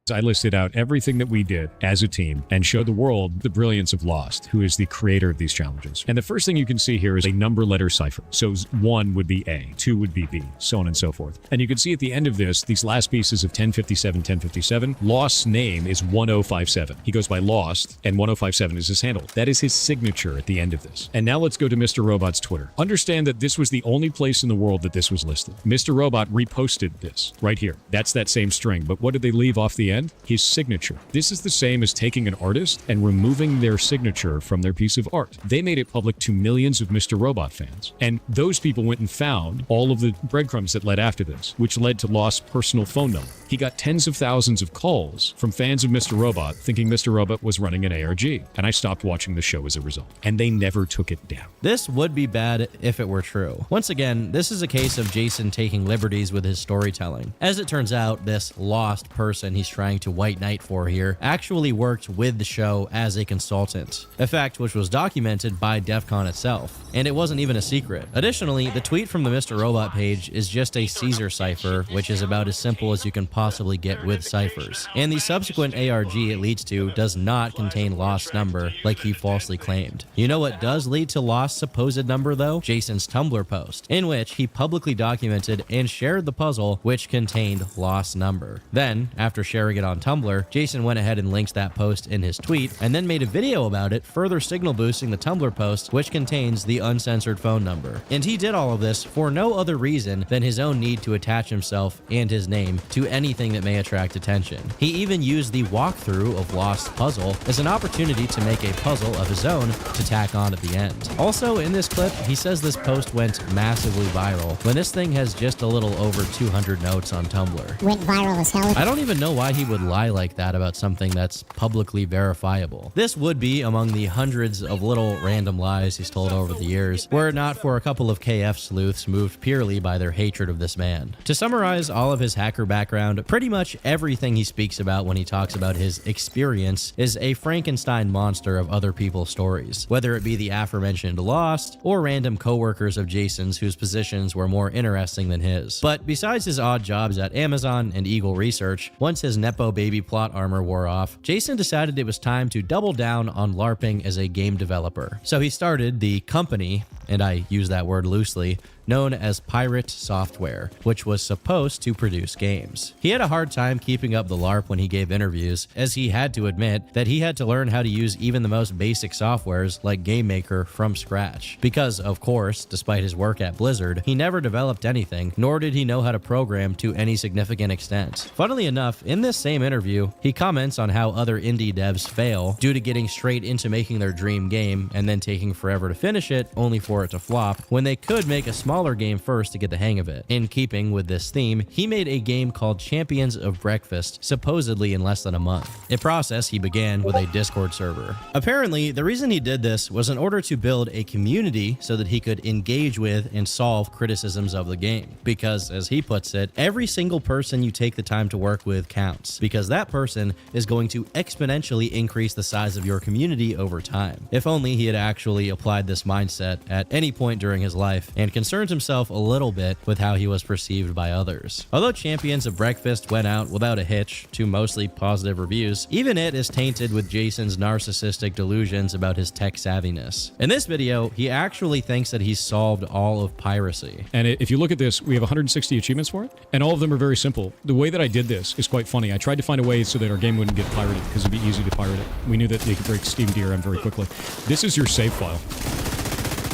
I listed out everything that we did as a team and showed the world the brilliance of Lost, who is the creator of these challenges. And the first thing you can see here is a number letter cipher. So 1 would be A, 2 would be B, so on and so forth. And you can see at the end of this, these last pieces of 1057, Lost's name is 1057. He goes by Lost, and 1057 is his handle. That is his signature at the end of this. And now let's go to Mr. Robot's Twitter. Understand that this was the only place in the world that this was listed. Mr. Robot reposted this right here. That's that same string, but what did they leave off the end? His signature. This is the same as taking an artist and removing their signature from their piece of art. They made it public to millions of Mr. Robot fans. And those people went and found all of the breadcrumbs that led after this, which led to Lost's personal phone number. He got tens of thousands of calls from fans of Mr. Robot thinking Mr. Robot was running an ARG. And I stopped watching the show as a result. And they never took it down. This would be bad if it were true. Once again, this is a case of Jason taking liberties with his storytelling. As it turns out, this lost person he's trying to white knight for here actually worked with the show as a consultant, a fact which was documented by DEF CON itself, and it wasn't even a secret. Additionally, the tweet from the Mr. Robot page is just a Caesar cipher, which is about as simple as you can possibly get with ciphers, and the subsequent ARG it leads to does not contain Lost's number like he falsely claimed. You know what does lead to Lost's supposed number though? Jason's Tumblr post, in which he publicly documented and shared the puzzle which contained Lost's number. Then, after sharing it on Tumblr, Jason went ahead and linked that post in his tweet and then made a video about it, further signal boosting the Tumblr post which contains the uncensored phone number. And he did all of this for no other reason than his own need to attach himself and his name to anything that may attract attention. He even used the walkthrough of Lost's puzzle as an opportunity to make a puzzle of his own to tack on at the end. Also in this clip, he says this post went massively viral when this thing has just a little over 200 notes on Tumblr. Went viral as hell. I don't even know why he would lie like that about something that's publicly verifiable. This would be among the hundreds of little random lies he's told over the years, were it not for a couple of KF sleuths moved purely by their hatred of this man. To summarize all of his hacker background, pretty much everything he speaks about when he talks about his experience is a Frankenstein monster of other people's stories, whether it be the aforementioned Lost or random co-workers of Jason's whose positions were more interesting than his. But besides his odd jobs at Amazon and Eagle Research, once his Nepo baby plot armor wore off, Jason decided it was time to double down on LARPing as a game developer. So he started the company, and I use that word loosely, known as Pirate Software, which was supposed to produce games. He had a hard time keeping up the LARP when he gave interviews, as he had to admit that he had to learn how to use even the most basic softwares like GameMaker from scratch. Because, of course, despite his work at Blizzard, he never developed anything, nor did he know how to program to any significant extent. Funnily enough, in this same interview, he comments on how other indie devs fail due to getting straight into making their dream game and then taking forever to finish it, only for it to flop, when they could make a smaller game first to get the hang of it. In keeping with this theme, he made a game called Champions of Breakfast, supposedly in less than a month, a process he began with a Discord server. Apparently, the reason he did this was in order to build a community so that he could engage with and solve criticisms of the game. Because, as he puts it, every single person you take the time to work with counts, because that person is going to exponentially increase the size of your community over time. If only he had actually applied this mindset at any point during his life and concerned himself a little bit with how he was perceived by others. Although Champions of Breakfast went out without a hitch to mostly positive reviews, even it is tainted with Jason's narcissistic delusions about his tech savviness. In this video, he actually thinks that he's solved all of piracy. And if you look at this, we have 160 achievements for it, and all of them are very simple. The way that I did this is quite funny. I tried to find a way so that our game wouldn't get pirated, because it'd be easy to pirate it. We knew that they could break Steam DRM very quickly. This is your save file.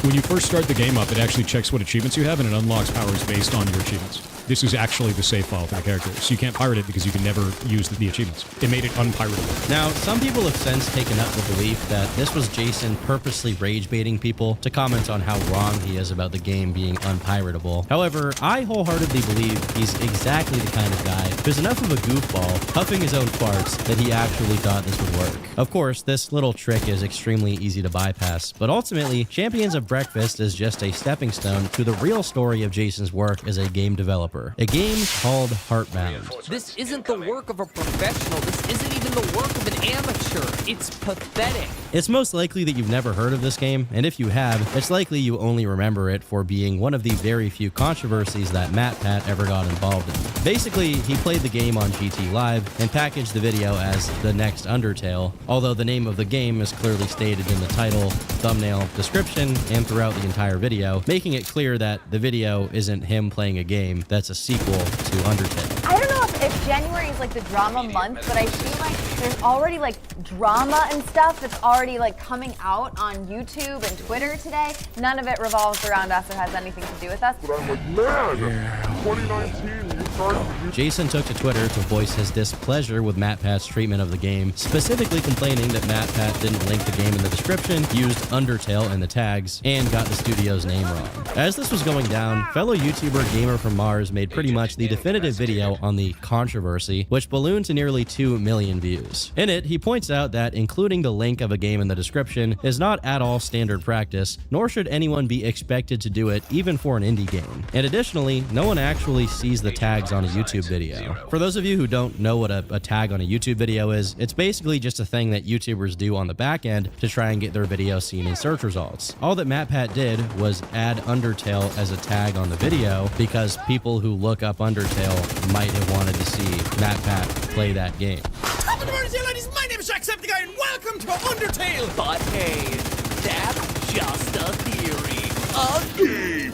When you first start the game up, it actually checks what achievements you have, and it unlocks powers based on your achievements. This is actually the save file for the character, so you can't pirate it because you can never use the achievements. It made it unpiratable. Now, some people have since taken up the belief that this was Jason purposely rage baiting people to comment on how wrong he is about the game being unpiratable. However, I wholeheartedly believe he's exactly the kind of guy who's enough of a goofball, huffing his own farts, that he actually thought this would work. Of course, this little trick is extremely easy to bypass, but ultimately, Champions of Breakfast is just a stepping stone to the real story of Jason's work as a game developer. A game called Heartbound. This isn't the work of a professional. This isn't even the work of an amateur. amateur. It's pathetic. It's most likely that you've never heard of this game, and if you have, it's likely you only remember it for being one of the very few controversies that MatPat ever got involved in. Basically, he played the game on GT Live and packaged the video as the next Undertale, although the name of the game is clearly stated in the title, thumbnail, description, and throughout the entire video, making it clear that the video isn't him playing a game that's a sequel to Undertale. I don't know if January is like the drama month, but I feel like there's already like drama and stuff that's already like coming out on YouTube and Twitter today. None of it revolves around us or has anything to do with us. But I'm like, man, 2019, you started. Jason took to Twitter to voice his displeasure with MatPat's treatment of the game, specifically complaining that MatPat didn't link the game in the description, used Undertale in the tags, and got the studio's name wrong. As this was going down, fellow YouTuber Gamer from Mars made pretty much the definitive video on the controversy, which ballooned to nearly 2 million views. In it, he points out that including the link of a game in the description is not at all standard practice, nor should anyone be expected to do it even for an indie game. And additionally, no one actually sees the tags on a YouTube video. For those of you who don't know what a tag on a YouTube video is, it's basically just a thing that YouTubers do on the back end to try and get their video seen in search results. All that MatPat did was add Undertale as a tag on the video because people who look up Undertale might have wanted to see MatPat play that game. Welcome to Undertale, ladies. My name is Jacksepticeye, and welcome to Undertale. But hey, that's just a theory. A game.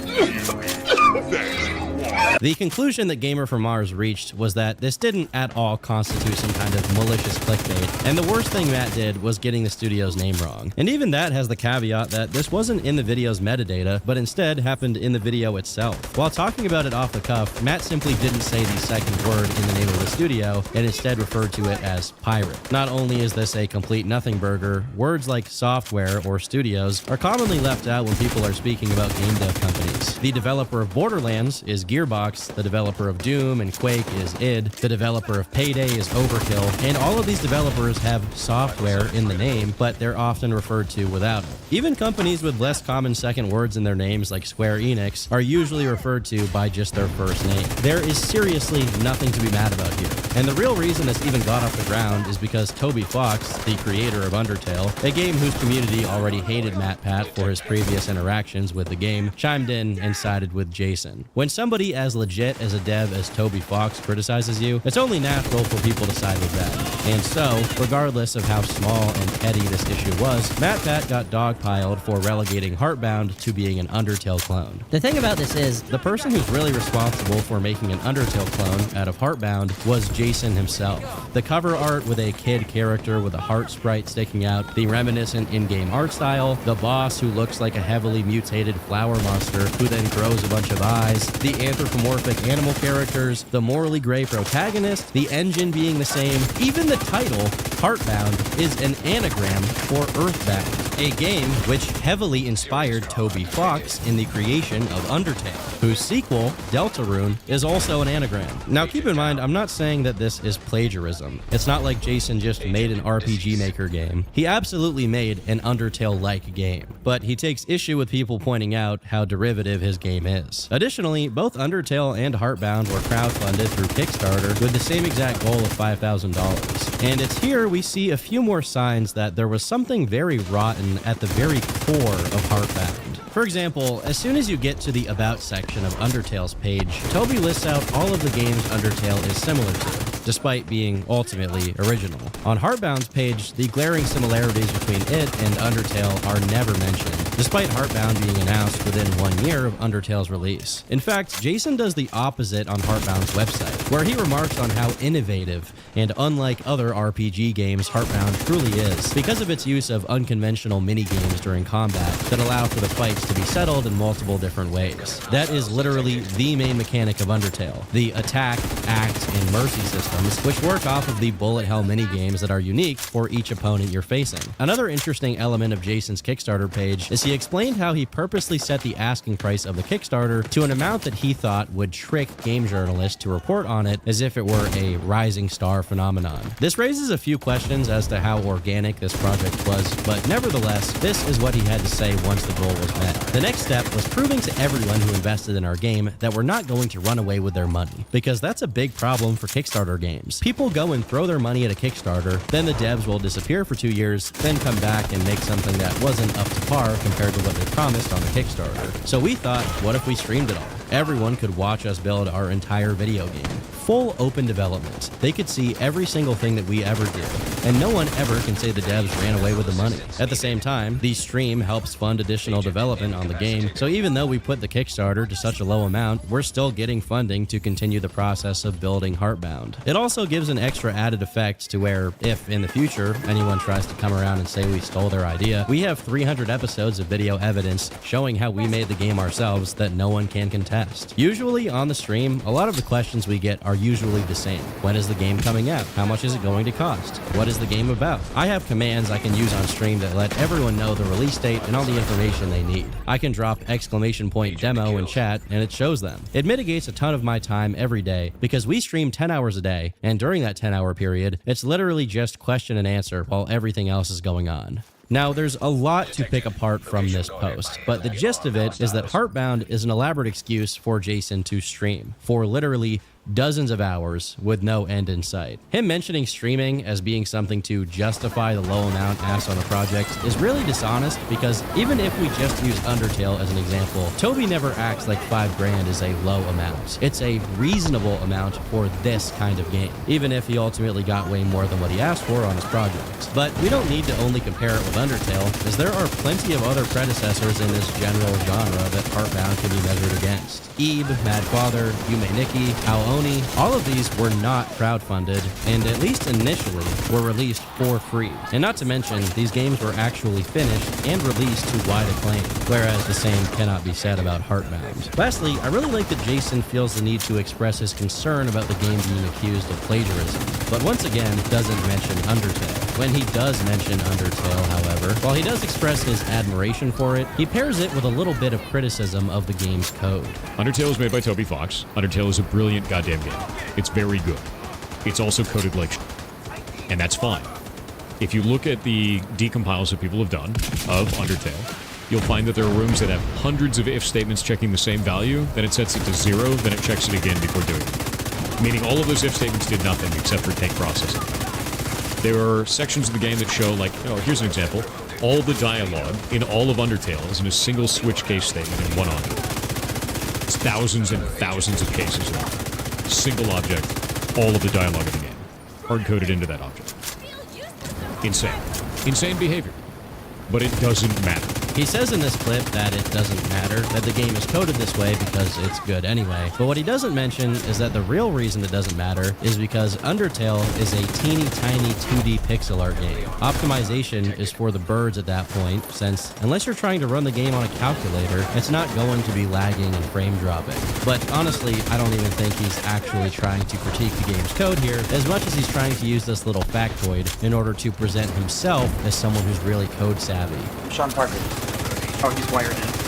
The conclusion that Gamer from Mars reached was that this didn't at all constitute some kind of malicious clickbait, and the worst thing Matt did was getting the studio's name wrong. And even that has the caveat that this wasn't in the video's metadata, but instead happened in the video itself. While talking about it off the cuff, Matt simply didn't say the second word in the name of the studio, and instead referred to it as Pirate. Not only is this a complete nothing burger, words like software or studios are commonly left out when people are speaking about game dev companies. The developer of Borderlands is Gearbox, the developer of Doom and Quake is id, the developer of Payday is Overkill, and all of these developers have software in the name, but they're often referred to without it. Even companies with less common second words in their names like Square Enix are usually referred to by just their first name. There is seriously nothing to be mad about here. And the real reason this even got off the ground is because Toby Fox, the creator of Undertale, a game whose community already hated MatPat for his previous interactions with the game, chimed in and sided with Jason. When somebody as legit as a dev as Toby Fox criticizes you, it's only natural for people to side with them. And so, regardless of how small and petty this issue was, MatPat got dogpiled for relegating Heartbound to being an Undertale clone. The thing about this is, the person who's really responsible for making an Undertale clone out of Heartbound was Jason himself. The cover art with a kid character with a heart sprite sticking out, the reminiscent in-game art style, the boss who looks like a heavily mutated flower monster who then grows a bunch of eyes, the anthropomorphic animal characters, the morally gray protagonist, the engine being the same, even the title, Heartbound, is an anagram for Earthbound, a game which heavily inspired Toby Fox in the creation of Undertale, whose sequel, Deltarune, is also an anagram. Now keep in mind, I'm not saying that this is plagiarism. It's not like Jason just made an RPG Maker game. He absolutely made an Undertale-like game, but he takes issue with people pointing out how derivative his game is. Additionally, both Undertale and Heartbound were crowdfunded through Kickstarter with the same exact goal of $5,000. And it's here we see a few more signs that there was something very rotten at the very core of Heartbound. For example, as soon as you get to the About section of Undertale's page, Toby lists out all of the games Undertale is similar to, despite being ultimately original. On Heartbound's page, the glaring similarities between it and Undertale are never mentioned, despite Heartbound being announced within 1 year of Undertale's release. In fact, Jason does the opposite on Heartbound's website, where he remarks on how innovative and unlike other RPG games Heartbound truly is, because of its use of unconventional mini-games during combat that allow for the fights to be settled in multiple different ways. That is literally the main mechanic of Undertale, the attack, act, and mercy systems, which work off of the bullet hell mini-games that are unique for each opponent you're facing. Another interesting element of Jason's Kickstarter page is he explained how he purposely set the asking price of the Kickstarter to an amount that he thought would trick game journalists to report on it as if it were a rising star phenomenon. This raises a few questions as to how organic this project was, but nevertheless, this is what he had to say once the goal was met. The next step was proving to everyone who invested in our game that we're not going to run away with their money, because that's a big problem for Kickstarter games. People go and throw their money at a Kickstarter, then the devs will disappear for 2 years, then come back and make something that wasn't up to par compared to what they promised on the Kickstarter. So we thought, what if we streamed it all? Everyone could watch us build our entire video game. Full open development. They could see every single thing that we ever did, and no one ever can say the devs ran away with the money. At the same time, the stream helps fund additional development on the game, so even though we put the Kickstarter to such a low amount, we're still getting funding to continue the process of building Heartbound. It also gives an extra added effect to where, if in the future anyone tries to come around and say we stole their idea, we have 300 episodes of video evidence showing how we made the game ourselves that no one can contest. Usually on the stream, a lot of the questions we get are usually the same. When is the game coming out? How much is it going to cost? What is the game about? I have commands I can use on stream that let everyone know the release date and all the information they need. I can drop !demo in chat and it shows them. It mitigates a ton of my time every day because we stream 10 hours a day, and during that 10-hour period, it's literally just question and answer while everything else is going on. Now, there's a lot to pick apart from this post, but the gist of it is that Heartbound is an elaborate excuse for Jason to stream for literally dozens of hours with no end in sight. Him mentioning streaming as being something to justify the low amount asked on a project is really dishonest, because even if we just use Undertale as an example, Toby never acts like $5,000 is a low amount. It's a reasonable amount for this kind of game, even if he ultimately got way more than what he asked for on his project. But we don't need to only compare it with Undertale, as there are plenty of other predecessors in this general genre that Heartbound can be measured against. Ebe, Mad Father, Yume Nikki, Ao Oni, all of these were not crowdfunded, and at least initially were released for free. And not to mention, these games were actually finished and released to wide acclaim, whereas the same cannot be said about Heartbound. Lastly, I really like that Jason feels the need to express his concern about the game being accused of plagiarism, but once again doesn't mention Undertale. When he does mention Undertale, however, while he does express his admiration for it, he pairs it with a little bit of criticism of the game's code. Undertale is made by Toby Fox. Undertale is a brilliant goddamn game. It's very good. It's also coded like and that's fine. If you look at the decompiles that people have done of Undertale, you'll find that there are rooms that have hundreds of if statements checking the same value, then it sets it to 0, then it checks it again before doing it. Meaning all of those if statements did nothing except for take processing. There are sections of the game that show, like, oh, here's an example. All the dialogue in all of Undertale is in a single switch case statement in one object. It's thousands and thousands of cases long. Single object, all of the dialogue in the game, hard-coded into that object. Insane. Insane behavior. But it doesn't matter. He says in this clip that it doesn't matter, that the game is coded this way because it's good anyway. But what he doesn't mention is that the real reason it doesn't matter is because Undertale is a teeny tiny 2D pixel art game. Optimization is for the birds at that point, since unless you're trying to run the game on a calculator, it's not going to be lagging and frame dropping. But honestly, I don't even think he's actually trying to critique the game's code here, as much as he's trying to use this little factoid in order to present himself as someone who's really code savvy. Sean Parker. Oh, he's wired in.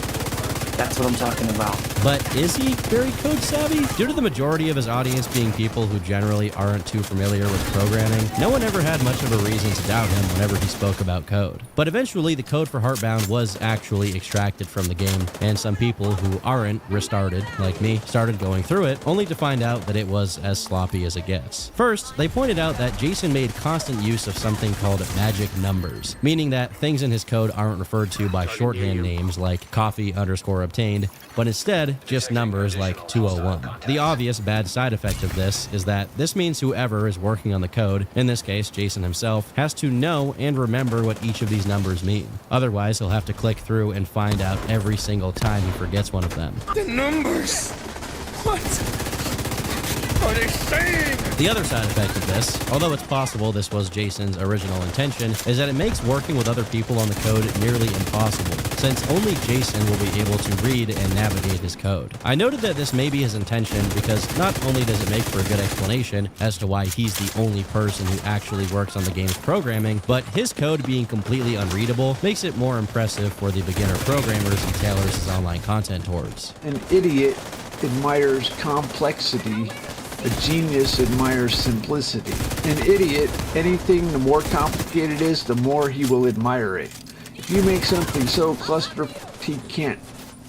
That's what I'm talking about. But is he very code savvy? Due to the majority of his audience being people who generally aren't too familiar with programming, no one ever had much of a reason to doubt him whenever he spoke about code. But eventually, the code for Heartbound was actually extracted from the game, and some people who aren't restarted, like me, started going through it, only to find out that it was as sloppy as it gets. First, they pointed out that Jason made constant use of something called magic numbers, meaning that things in his code aren't referred to by shorthand names like coffee_obtained, but instead just numbers like 201. The obvious bad side effect of this is that this means whoever is working on the code, in this case Jason himself, has to know and remember what each of these numbers mean. Otherwise, he'll have to click through and find out every single time he forgets one of them. The numbers! What are they saying? The other side effect of this, although it's possible this was Jason's original intention, is that it makes working with other people on the code nearly impossible, since only Jason will be able to read and navigate his code. I noted that this may be his intention because not only does it make for a good explanation as to why he's the only person who actually works on the game's programming, but his code being completely unreadable makes it more impressive for the beginner programmers he tailors his online content towards. An idiot admires complexity A genius admires simplicity. An idiot, anything the more complicated it is, the more he will admire it. If you make something so clusterfuck he can't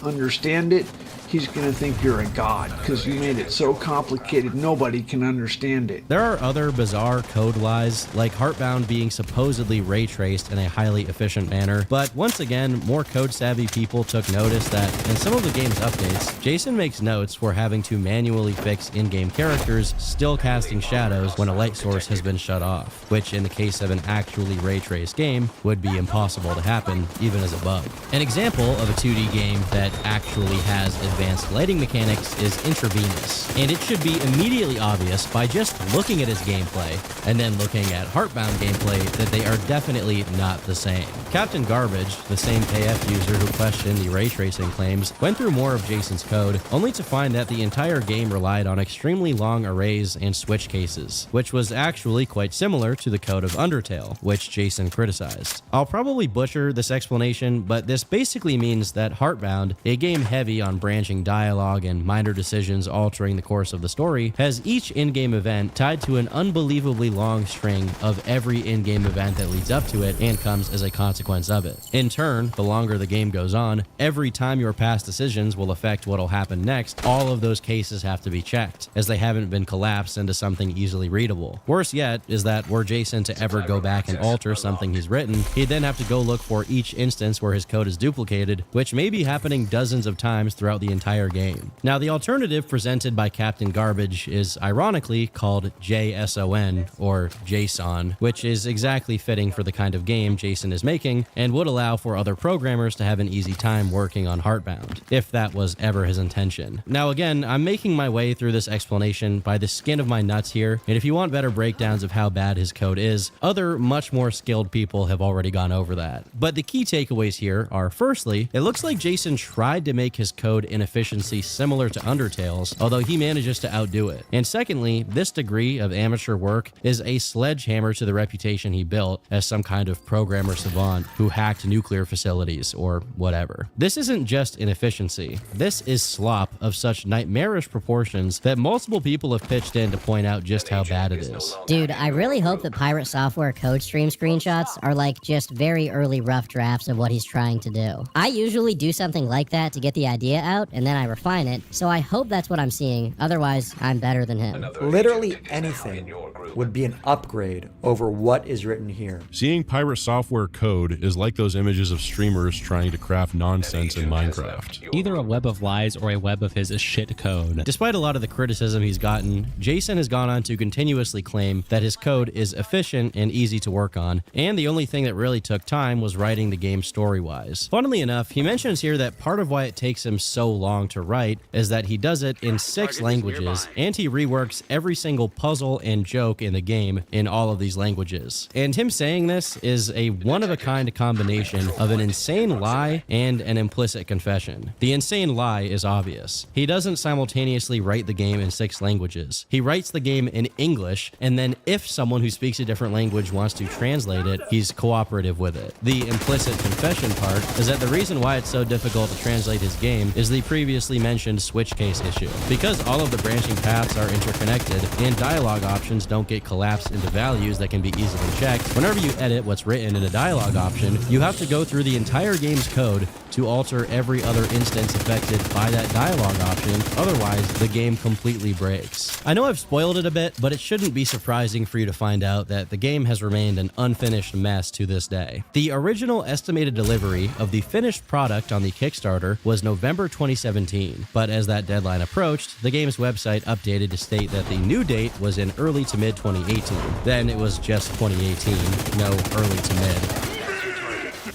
understand it, he's gonna think you're a god, because you made it so complicated nobody can understand it. There are other bizarre code lies, like Heartbound being supposedly ray traced in a highly efficient manner, but once again, more code-savvy people took notice that in some of the game's updates, Jason makes notes for having to manually fix in-game characters still casting shadows when a light source has been shut off, which in the case of an actually ray-traced game would be impossible to happen, even as a bug. An example of a 2D game that actually has advanced lighting mechanics is Intravenous, and it should be immediately obvious by just looking at his gameplay and then looking at Heartbound gameplay that they are definitely not the same. Captain Garbage, the same KF user who questioned the ray tracing claims, went through more of Jason's code only to find that the entire game relied on extremely long arrays and switch cases, which was actually quite similar to the code of Undertale, which Jason criticized. I'll probably butcher this explanation, but this basically means that Heartbound, a game heavy on branching dialogue and minor decisions altering the course of the story, has each in-game event tied to an unbelievably long string of every in-game event that leads up to it and comes as a consequence of it. In turn, the longer the game goes on, every time your past decisions will affect what'll happen next, all of those cases have to be checked, as they haven't been collapsed into something easily readable. Worse yet is that were Jason to ever go back and alter something he's written, he'd then have to go look for each instance where his code is duplicated, which may be happening dozens of times throughout the entire game. Now, the alternative presented by Captain Garbage is ironically called JSON, or JSON, which is exactly fitting for the kind of game Jason is making and would allow for other programmers to have an easy time working on Heartbound, if that was ever his intention. Now again, I'm making my way through this explanation by the skin of my nuts here, and if you want better breakdowns of how bad his code is, other much more skilled people have already gone over that. But the key takeaways here are, firstly, it looks like Jason tried to make his code inefficiency similar to Undertale's, although he manages to outdo it. And secondly, this degree of amateur work is a sledgehammer to the reputation he built as some kind of programmer savant who hacked nuclear facilities or whatever. This isn't just inefficiency. This is slop of such nightmarish proportions that multiple people have pitched in to point out just how bad it is. Dude, I really hope that Pirate Software code stream screenshots are like just very early rough drafts of what he's trying to do. I usually do something like that to get the idea out and then I refine it, so I hope that's what I'm seeing. Otherwise, I'm better than him. Literally anything would be an upgrade over what is written here. Seeing Pirate Software code is like those images of streamers trying to craft nonsense in Minecraft. Either a web of lies or a web of his shit code. Despite a lot of the criticism he's gotten, Jason has gone on to continuously claim that his code is efficient and easy to work on, and the only thing that really took time was writing the game story-wise. Funnily enough, he mentions here that part of why it takes him so long to write is that he does it in 6 languages, and he reworks every single puzzle and joke in the game in all of these languages. And him saying this is a one-of-a-kind combination of an insane lie and an implicit confession. The insane lie is obvious. He doesn't simultaneously write the game in 6 languages. He writes the game in English, and then if someone who speaks a different language wants to translate it, he's cooperative with it. The implicit confession part is that the reason why it's so difficult to translate his game is the previously mentioned switch case issue. Because all of the branching paths are interconnected and dialogue options don't get collapsed into values that can be easily checked, whenever you edit what's written in a dialogue option, you have to go through the entire game's code to alter every other instance affected by that dialogue option, otherwise the game completely breaks. I know I've spoiled it a bit, but it shouldn't be surprising for you to find out that the game has remained an unfinished mess to this day. The original estimated delivery of the finished product on the Kickstarter was November 2017, but as that deadline approached, the game's website updated to state that the new date was in early to mid 2018. Then it was just 2018, no early to mid.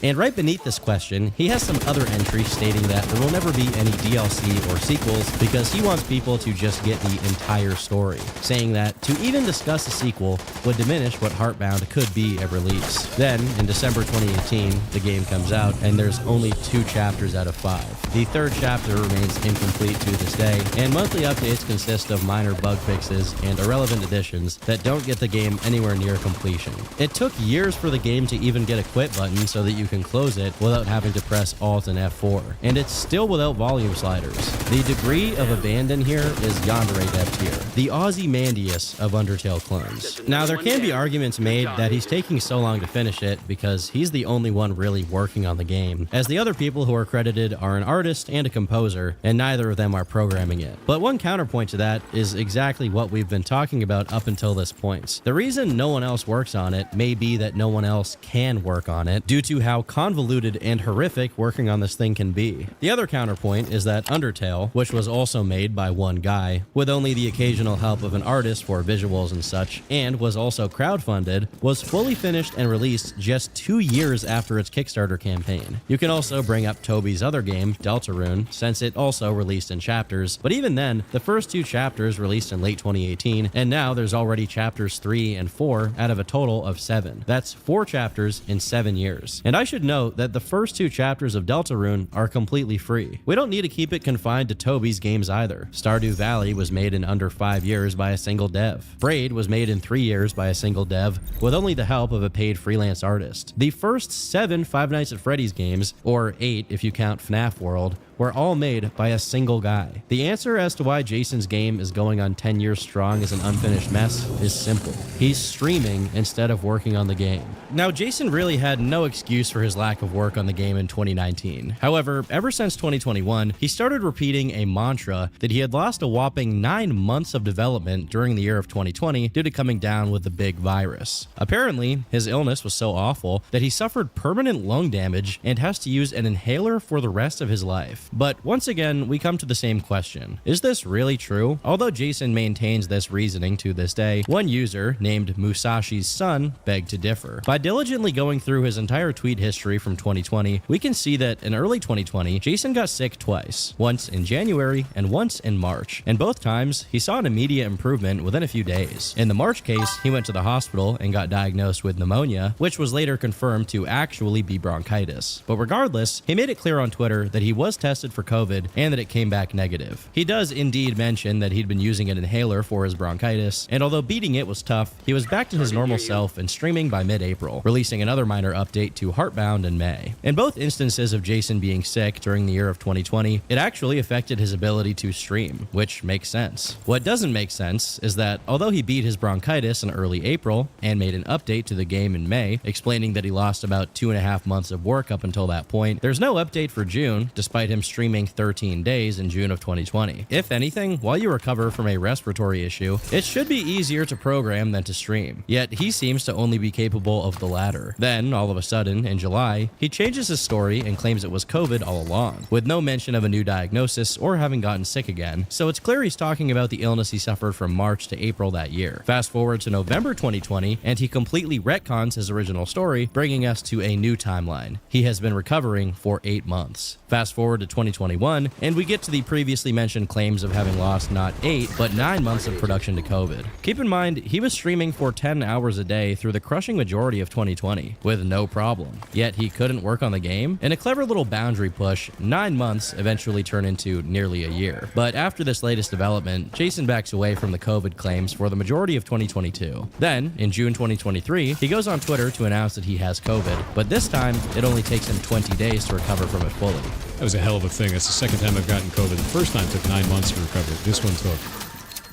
And right beneath this question, he has some other entries stating that there will never be any DLC or sequels because he wants people to just get the entire story, saying that to even discuss a sequel would diminish what Heartbound could be at release. Then, in December 2018, the game comes out, and there's only 2 chapters out of 5. The 3rd chapter remains incomplete to this day, and monthly updates consist of minor bug fixes and irrelevant additions that don't get the game anywhere near completion. It took years for the game to even get a quit button so that you can close it without having to press Alt and F4. And it's still without volume sliders. The degree of abandon here is Yandere Dev tier, the Ozymandias of Undertale clones. Now, there can be arguments made that he's taking so long to finish it because he's the only one really working on the game, as the other people who are credited are an artist and a composer, and neither of them are programming it. But one counterpoint to that is exactly what we've been talking about up until this point. The reason no one else works on it may be that no one else can work on it due to how convoluted and horrific working on this thing can be. The other counterpoint is that Undertale, which was also made by one guy, with only the occasional help of an artist for visuals and such, and was also crowdfunded, was fully finished and released just 2 years after its Kickstarter campaign. You can also bring up Toby's other game, Deltarune, since it also released in chapters, but even then, the first 2 chapters released in late 2018, and now there's already chapters 3 and 4 out of a total of 7. That's 4 chapters in 7 years. And I should note that the first 2 chapters of Deltarune are completely free. We don't need to keep it confined to Toby's games either. Stardew Valley was made in under 5 years by a single dev. Braid was made in 3 years by a single dev, with only the help of a paid freelance artist. The first 7 Five Nights at Freddy's games, or 8 if you count FNAF World, were all made by a single guy. The answer as to why Jason's game is going on 10 years strong as an unfinished mess is simple. He's streaming instead of working on the game. Now, Jason really had no excuse for his lack of work on the game in 2019. However, ever since 2021, he started repeating a mantra that he had lost a whopping 9 months of development during the year of 2020 due to coming down with the big virus. Apparently, his illness was so awful that he suffered permanent lung damage and has to use an inhaler for the rest of his life. But once again, we come to the same question. Is this really true? Although Jason maintains this reasoning to this day, one user, named Musashi's son, begged to differ. By diligently going through his entire tweet history from 2020, we can see that in early 2020, Jason got sick twice, once in January and once in March, and both times he saw an immediate improvement within a few days. In the March case, he went to the hospital and got diagnosed with pneumonia, which was later confirmed to actually be bronchitis. But regardless, he made it clear on Twitter that he was tested for COVID and that it came back negative. He does indeed mention that he'd been using an inhaler for his bronchitis, and although beating it was tough, he was back to his normal self and streaming by mid-April, releasing another minor update to Heartbound in May. In both instances of Jason being sick during the year of 2020, it actually affected his ability to stream, which makes sense. What doesn't make sense is that although he beat his bronchitis in early April and made an update to the game in May, explaining that he lost about 2.5 months of work up until that point, there's no update for June, despite him streaming 13 days in June of 2020. If anything, while you recover from a respiratory issue, it should be easier to program than to stream. Yet he seems to only be capable of the latter. Then, all of a sudden, in July, he changes his story and claims it was COVID all along, with no mention of a new diagnosis or having gotten sick again, so it's clear he's talking about the illness he suffered from March to April that year. Fast forward to November 2020, and he completely retcons his original story, bringing us to a new timeline. He has been recovering for 8 months. Fast forward to 2021, and we get to the previously mentioned claims of having lost not 8, but 9 months of production to COVID. Keep in mind, he was streaming for 10 hours a day through the crushing majority of 2020, with no problem. Yet he couldn't work on the game? In a clever little boundary push, 9 months eventually turn into nearly a year. But after this latest development, Jason backs away from the COVID claims for the majority of 2022. Then, in June 2023, he goes on Twitter to announce that he has COVID, but this time, it only takes him 20 days to recover from it fully. That was a hell of a thing. That's the second time I've gotten COVID. The first time took 9 months to recover. This one took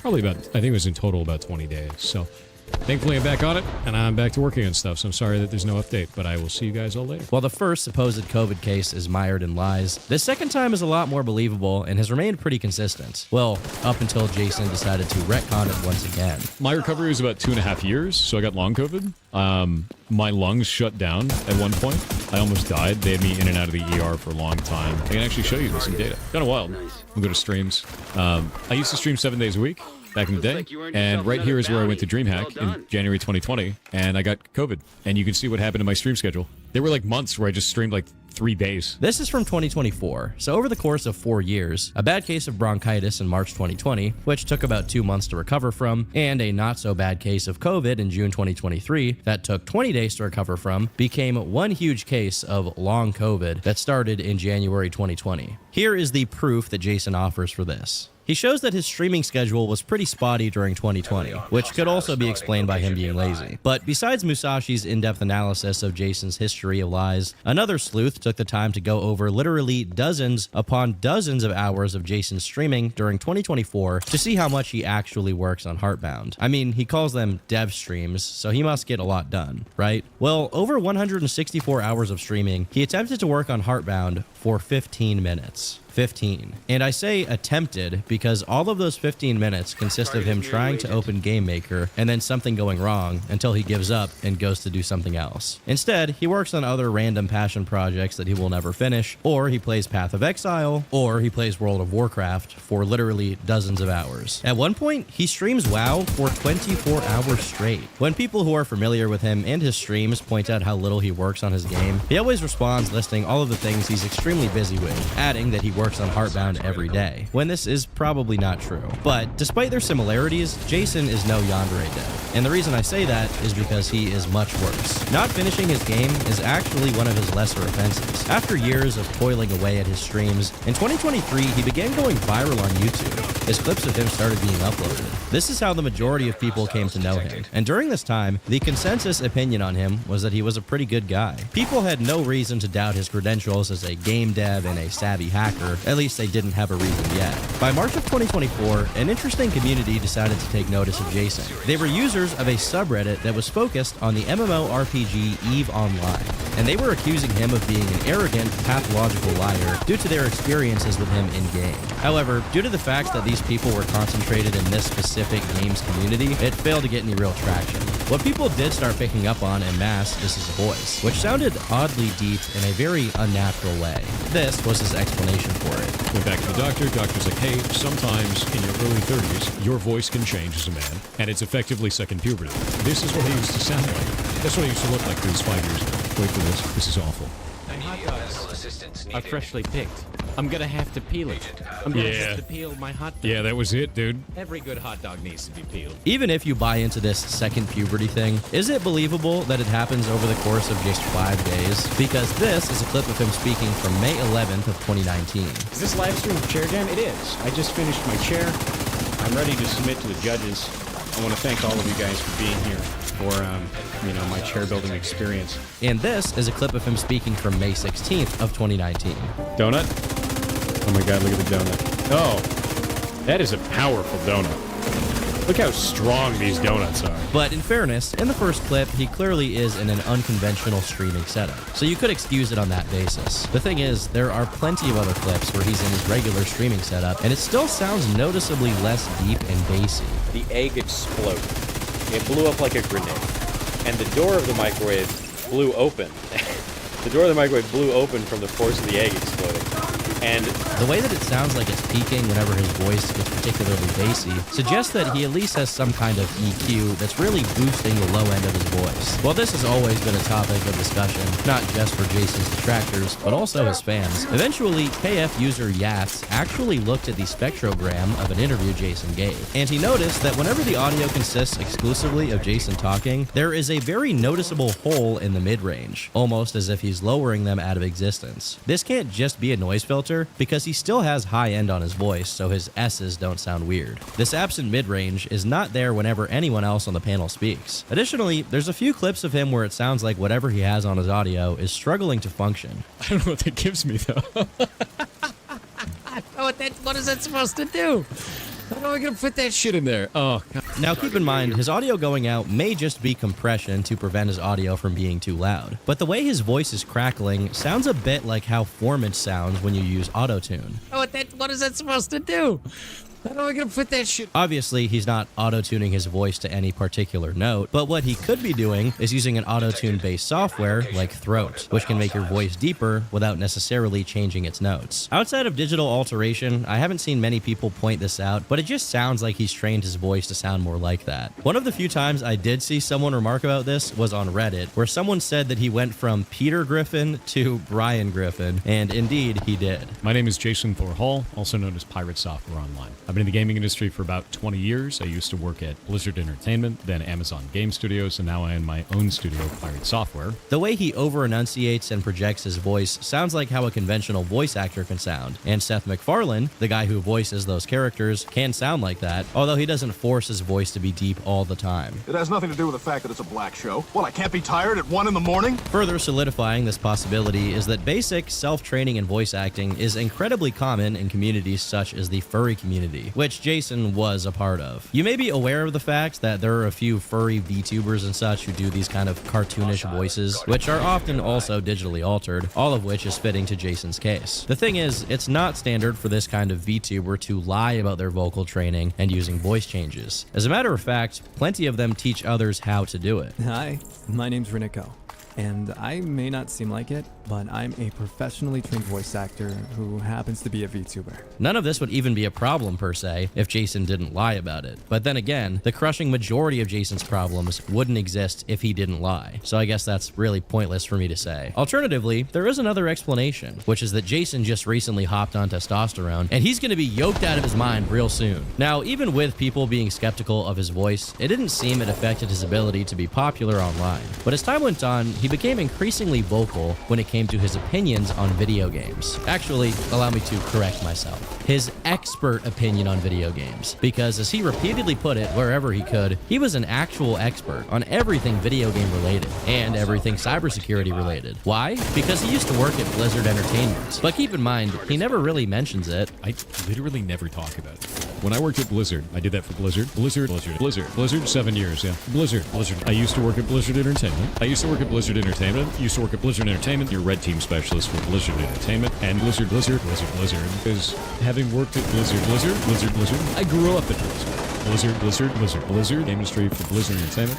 probably about, I think it was in total about 20 days. So thankfully I'm back on it, and I'm back to working on stuff, so I'm sorry that there's no update, but I will see you guys all later. While the first supposed COVID case is mired in lies, this second time is a lot more believable and has remained pretty consistent. Well, up until Jason decided to retcon it once again. My recovery was about 2.5 years, so I got long COVID. My lungs shut down at one point. I almost died. They had me in and out of the ER for a long time. I can actually show you some data. Kind of wild. We'll go to streams. I used to stream 7 days a week back in the day, and right here is where I went to DreamHack in January 2020, and I got COVID. And you can see what happened to my stream schedule. There were like months where I just streamed like 3 days. This is from 2024, so over the course of 4 years, a bad case of bronchitis in March 2020, which took about 2 months to recover from, and a not so bad case of COVID in June 2023 that took 20 days to recover from, became one huge case of long COVID that started in January 2020. Here is the proof that Jason offers for this. He shows that his streaming schedule was pretty spotty during 2020, which could also be explained by him being lazy. But besides Musashi's in-depth analysis of Jason's history of lies, another sleuth took the time to go over literally dozens upon dozens of hours of Jason's streaming during 2024 to see how much he actually works on Heartbound. I mean, he calls them dev streams, so he must get a lot done, right? Well, over 164 hours of streaming, he attempted to work on Heartbound for 15 minutes. 15. And I say attempted because all of those 15 minutes consist of him trying to open Game Maker and then something going wrong until he gives up and goes to do something else. Instead, he works on other random passion projects that he will never finish, or he plays Path of Exile, or he plays World of Warcraft for literally dozens of hours. At one point, he streams WoW for 24 hours straight. When people who are familiar with him and his streams point out how little he works on his game, he always responds listing all of the things he's extremely busy with, adding that he works on Heartbound every day, when this is probably not true. But despite their similarities, Jason is no Yandere dev. And the reason I say that is because he is much worse. Not finishing his game is actually one of his lesser offenses. After years of toiling away at his streams, in 2023 he began going viral on YouTube. His clips of him started being uploaded. This is how the majority of people came to know him. And during this time, the consensus opinion on him was that he was a pretty good guy. People had no reason to doubt his credentials as a game dev and a savvy hacker. At least they didn't have a reason yet. By March of 2024, an interesting community decided to take notice of Jason. They were users of a subreddit that was focused on the MMORPG EVE Online, and they were accusing him of being an arrogant, pathological liar due to their experiences with him in-game. However, due to the fact that these people were concentrated in this specific games community, it failed to get any real traction. What people did start picking up on en masse is his voice, which sounded oddly deep in a very unnatural way. This was his explanation for it. Went back to the doctor. Doctor's like, hey, sometimes in your early 30s, your voice can change as a man, and it's effectively second puberty. This is what he used to sound like. That's what he used to look like these 5 years ago. Wait for this. This is awful. Hot dogs are freshly picked. I'm gonna have to peel it. I'm gonna have to peel my hot dog. Yeah, that was it, dude. Every good hot dog needs to be peeled. Even if you buy into this second puberty thing, is it believable that it happens over the course of just 5 days? Because this is a clip of him speaking from May 11th of 2019. Is this live stream of Chair Jam? It is. I just finished my chair. I'm ready to submit to the judges. I want to thank all of you guys for being here, for my chair building experience. And this is a clip of him speaking from May 16th of 2019. Donut? Oh my god, look at the donut. Oh, that is a powerful donut. Look how strong these donuts are. But in fairness, in the first clip, he clearly is in an unconventional streaming setup, so you could excuse it on that basis. The thing is, there are plenty of other clips where he's in his regular streaming setup, and it still sounds noticeably less deep and bassy. The egg exploded. It blew up like a grenade. And the door of the microwave blew open. The door of the microwave blew open from the force of the egg exploding. And the way that it sounds like it's peaking whenever his voice gets particularly bassy suggests that he at least has some kind of EQ that's really boosting the low end of his voice. While this has always been a topic of discussion, not just for Jason's detractors, but also his fans, eventually KF user Yats actually looked at the spectrogram of an interview Jason gave, and he noticed that whenever the audio consists exclusively of Jason talking, there is a very noticeable hole in the mid-range, almost as if he's lowering them out of existence. This can't just be a noise filter, because he still has high end on his voice, so his S's don't sound weird. This absent mid-range is not there whenever anyone else on the panel speaks. Additionally, there's a few clips of him where it sounds like whatever he has on his audio is struggling to function. I don't know what that gives me, though. What is that supposed to do? How am I gonna put that shit in there? Oh, God. Now keep in mind, his audio going out may just be compression to prevent his audio from being too loud. But the way his voice is crackling sounds a bit like how Formant sounds when you use autotune. What is that supposed to do? How am I gonna put that shit? Obviously, he's not auto-tuning his voice to any particular note, but what he could be doing is using an auto-tune-based software like Throat, which can make your voice deeper without necessarily changing its notes. Outside of digital alteration, I haven't seen many people point this out, but it just sounds like he's trained his voice to sound more like that. One of the few times I did see someone remark about this was on Reddit, where someone said that he went from Peter Griffin to Brian Griffin, and indeed, he did. My name is Jason Thor Hall, also known as Pirate Software Online. I've been in the gaming industry for about 20 years. I used to work at Blizzard Entertainment, then Amazon Game Studios, and now I own my own studio, Pirate Software. The way he over-enunciates and projects his voice sounds like how a conventional voice actor can sound, and Seth MacFarlane, the guy who voices those characters, can sound like that, although he doesn't force his voice to be deep all the time. It has nothing to do with the fact that it's a black show. Well, I can't be tired at 1 in the morning? Further solidifying this possibility is that basic self-training in voice acting is incredibly common in communities such as the furry community, which Jason was a part of. You may be aware of the fact that there are a few furry VTubers and such who do these kind of cartoonish voices, which are often also digitally altered, all of which is fitting to Jason's case. The thing is, it's not standard for this kind of VTuber to lie about their vocal training and using voice changes. As a matter of fact, plenty of them teach others how to do it. Hi, my name's Reniko, and I may not seem like it, but I'm a professionally trained voice actor who happens to be a VTuber. None of this would even be a problem per se if Jason didn't lie about it. But then again, the crushing majority of Jason's problems wouldn't exist if he didn't lie. So I guess that's really pointless for me to say. Alternatively, there is another explanation, which is that Jason just recently hopped on testosterone and he's going to be yoked out of his mind real soon. Now, even with people being skeptical of his voice, it didn't seem it affected his ability to be popular online. But as time went on, he became increasingly vocal when it came to his opinions on video games. Actually, allow me to correct myself. His expert opinion on video games. Because as he repeatedly put it wherever he could, he was an actual expert on everything video game related and everything cybersecurity related. Why? Because he used to work at Blizzard Entertainment. But keep in mind, he never really mentions it. I literally never talk about it. When I worked at Blizzard, I did that for Blizzard. Blizzard, 7 years, yeah. Blizzard. I used to work at Blizzard Entertainment. Used to work at Blizzard Entertainment, your red team specialist for Blizzard Entertainment, and Blizzard. Because having worked at Blizzard, I grew up at Blizzard. Blizzard, game industry for Blizzard Entertainment.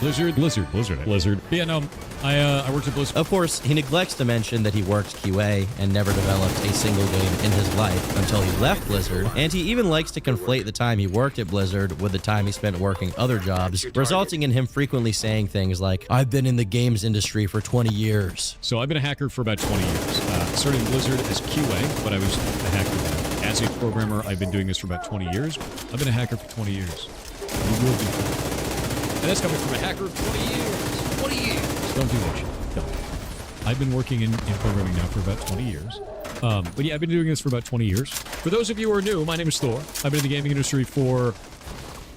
Blizzard. Yeah, no, I worked at Blizzard. Of course, he neglects to mention that he worked QA and never developed a single game in his life until he left Blizzard, and he even likes to conflate the time he worked at Blizzard with the time he spent working other jobs, resulting in him frequently saying things like, "I've been in the games industry for 20 years. So I've been a hacker for about 20 years. Started in Blizzard as QA, but I was a hacker then. As a programmer, I've been doing this for about 20 years. I've been a hacker for 20 years. You will be. And that's coming from a hacker of 20 years. 20 years. Don't do that shit. Don't. I've been working in programming now for about 20 years. But yeah, I've been doing this for about 20 years. For those of you who are new, my name is Thor. I've been in the gaming industry for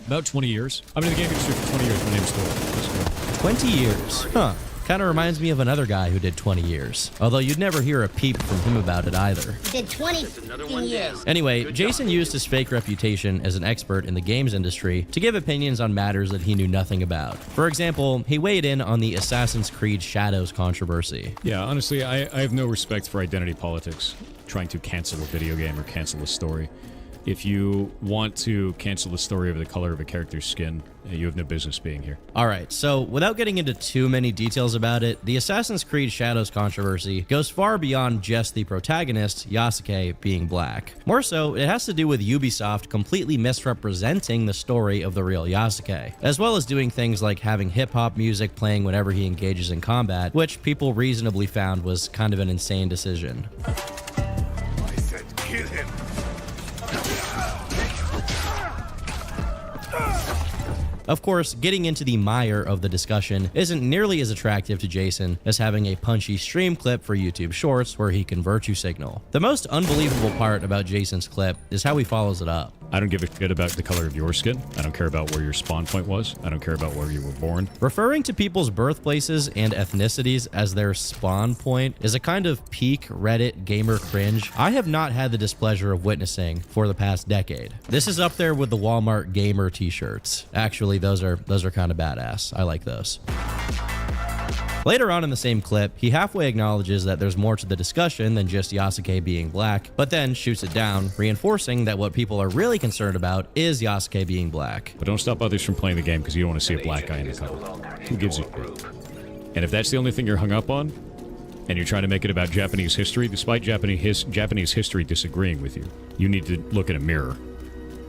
about 20 years. I've been in the gaming industry for 20 years. My name is Thor. 20 years? Huh. Kind of reminds me of another guy who did 20 years. Although you'd never hear a peep from him about it either. Did 20 years. Anyway, Jason used his fake reputation as an expert in the games industry to give opinions on matters that he knew nothing about. For example, he weighed in on the Assassin's Creed Shadows controversy. Yeah, honestly, I have no respect for identity politics, trying to cancel a video game or cancel a story. If you want to cancel the story over the color of a character's skin, you have no business being here. Alright, so without getting into too many details about it, the Assassin's Creed Shadows controversy goes far beyond just the protagonist, Yasuke, being black. More so, it has to do with Ubisoft completely misrepresenting the story of the real Yasuke, as well as doing things like having hip-hop music playing whenever he engages in combat, which people reasonably found was kind of an insane decision. I said kill him. Of course, getting into the mire of the discussion isn't nearly as attractive to Jason as having a punchy stream clip for YouTube Shorts where he can virtue signal. The most unbelievable part about Jason's clip is how he follows it up. I don't give a shit about the color of your skin. I don't care about where your spawn point was. I don't care about where you were born. Referring to people's birthplaces and ethnicities as their spawn point is a kind of peak Reddit gamer cringe I have not had the displeasure of witnessing for the past decade. This is up there with the Walmart gamer t-shirts. Actually, those are kind of badass. I like those. Later on in the same clip, he halfway acknowledges that there's more to the discussion than just Yasuke being black, but then shoots it down, reinforcing that what people are really concerned about is Yasuke being black. But don't stop others from playing the game because you don't want to see a black guy in the cover. Who gives a shit? And if that's the only thing you're hung up on, and you're trying to make it about Japanese history, despite Japanese history disagreeing with you, you need to look in a mirror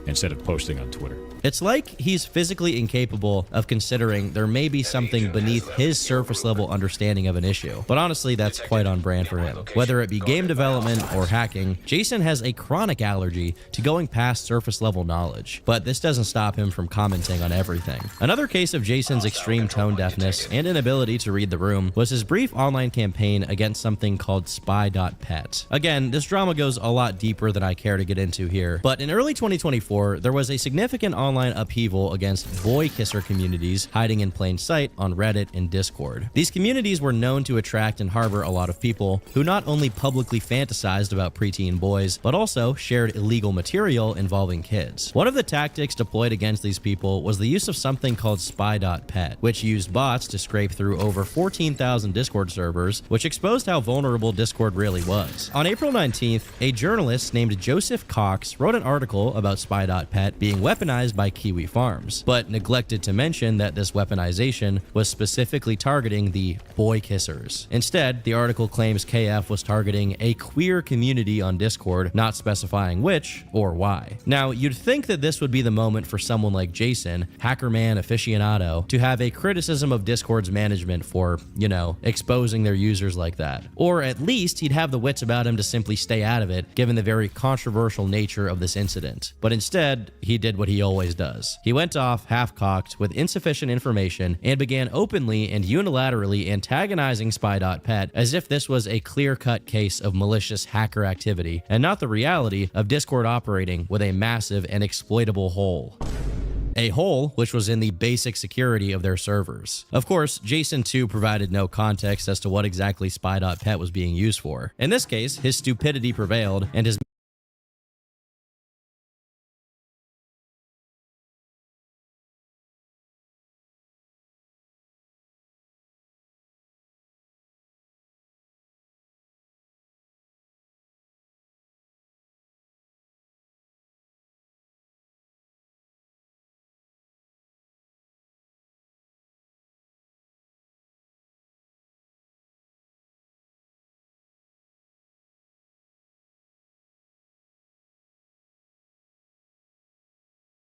instead of posting on Twitter. It's like he's physically incapable of considering there may be something beneath his surface level understanding of an issue. But honestly, that's quite on brand for him. Whether it be game development or hacking, Jason has a chronic allergy to going past surface level knowledge. But this doesn't stop him from commenting on everything. Another case of Jason's extreme tone deafness and inability to read the room was his brief online campaign against something called Spy.pet. Again, this drama goes a lot deeper than I care to get into here, but in early 2024, there was a significant online upheaval against boy kisser communities hiding in plain sight on Reddit and Discord. These communities were known to attract and harbor a lot of people who not only publicly fantasized about preteen boys, but also shared illegal material involving kids. One of the tactics deployed against these people was the use of something called Spy.pet, which used bots to scrape through over 14,000 Discord servers, which exposed how vulnerable Discord really was. On April 19th, a journalist named Joseph Cox wrote an article about Spy.pet being weaponized by Kiwi Farms, but neglected to mention that this weaponization was specifically targeting the boy kissers. Instead, the article claims KF was targeting a queer community on Discord, not specifying which or why. Now, you'd think that this would be the moment for someone like Jason, hackerman aficionado, to have a criticism of Discord's management for, you know, exposing their users like that. Or at least he'd have the wits about him to simply stay out of it, given the very controversial nature of this incident. But instead, he did what he always does. He went off half-cocked with insufficient information and began openly and unilaterally antagonizing Spy.pet as if this was a clear-cut case of malicious hacker activity and not the reality of Discord operating with a massive and exploitable hole. A hole which was in the basic security of their servers. Of course, Jason too provided no context as to what exactly Spy.pet was being used for. In this case, his stupidity prevailed and his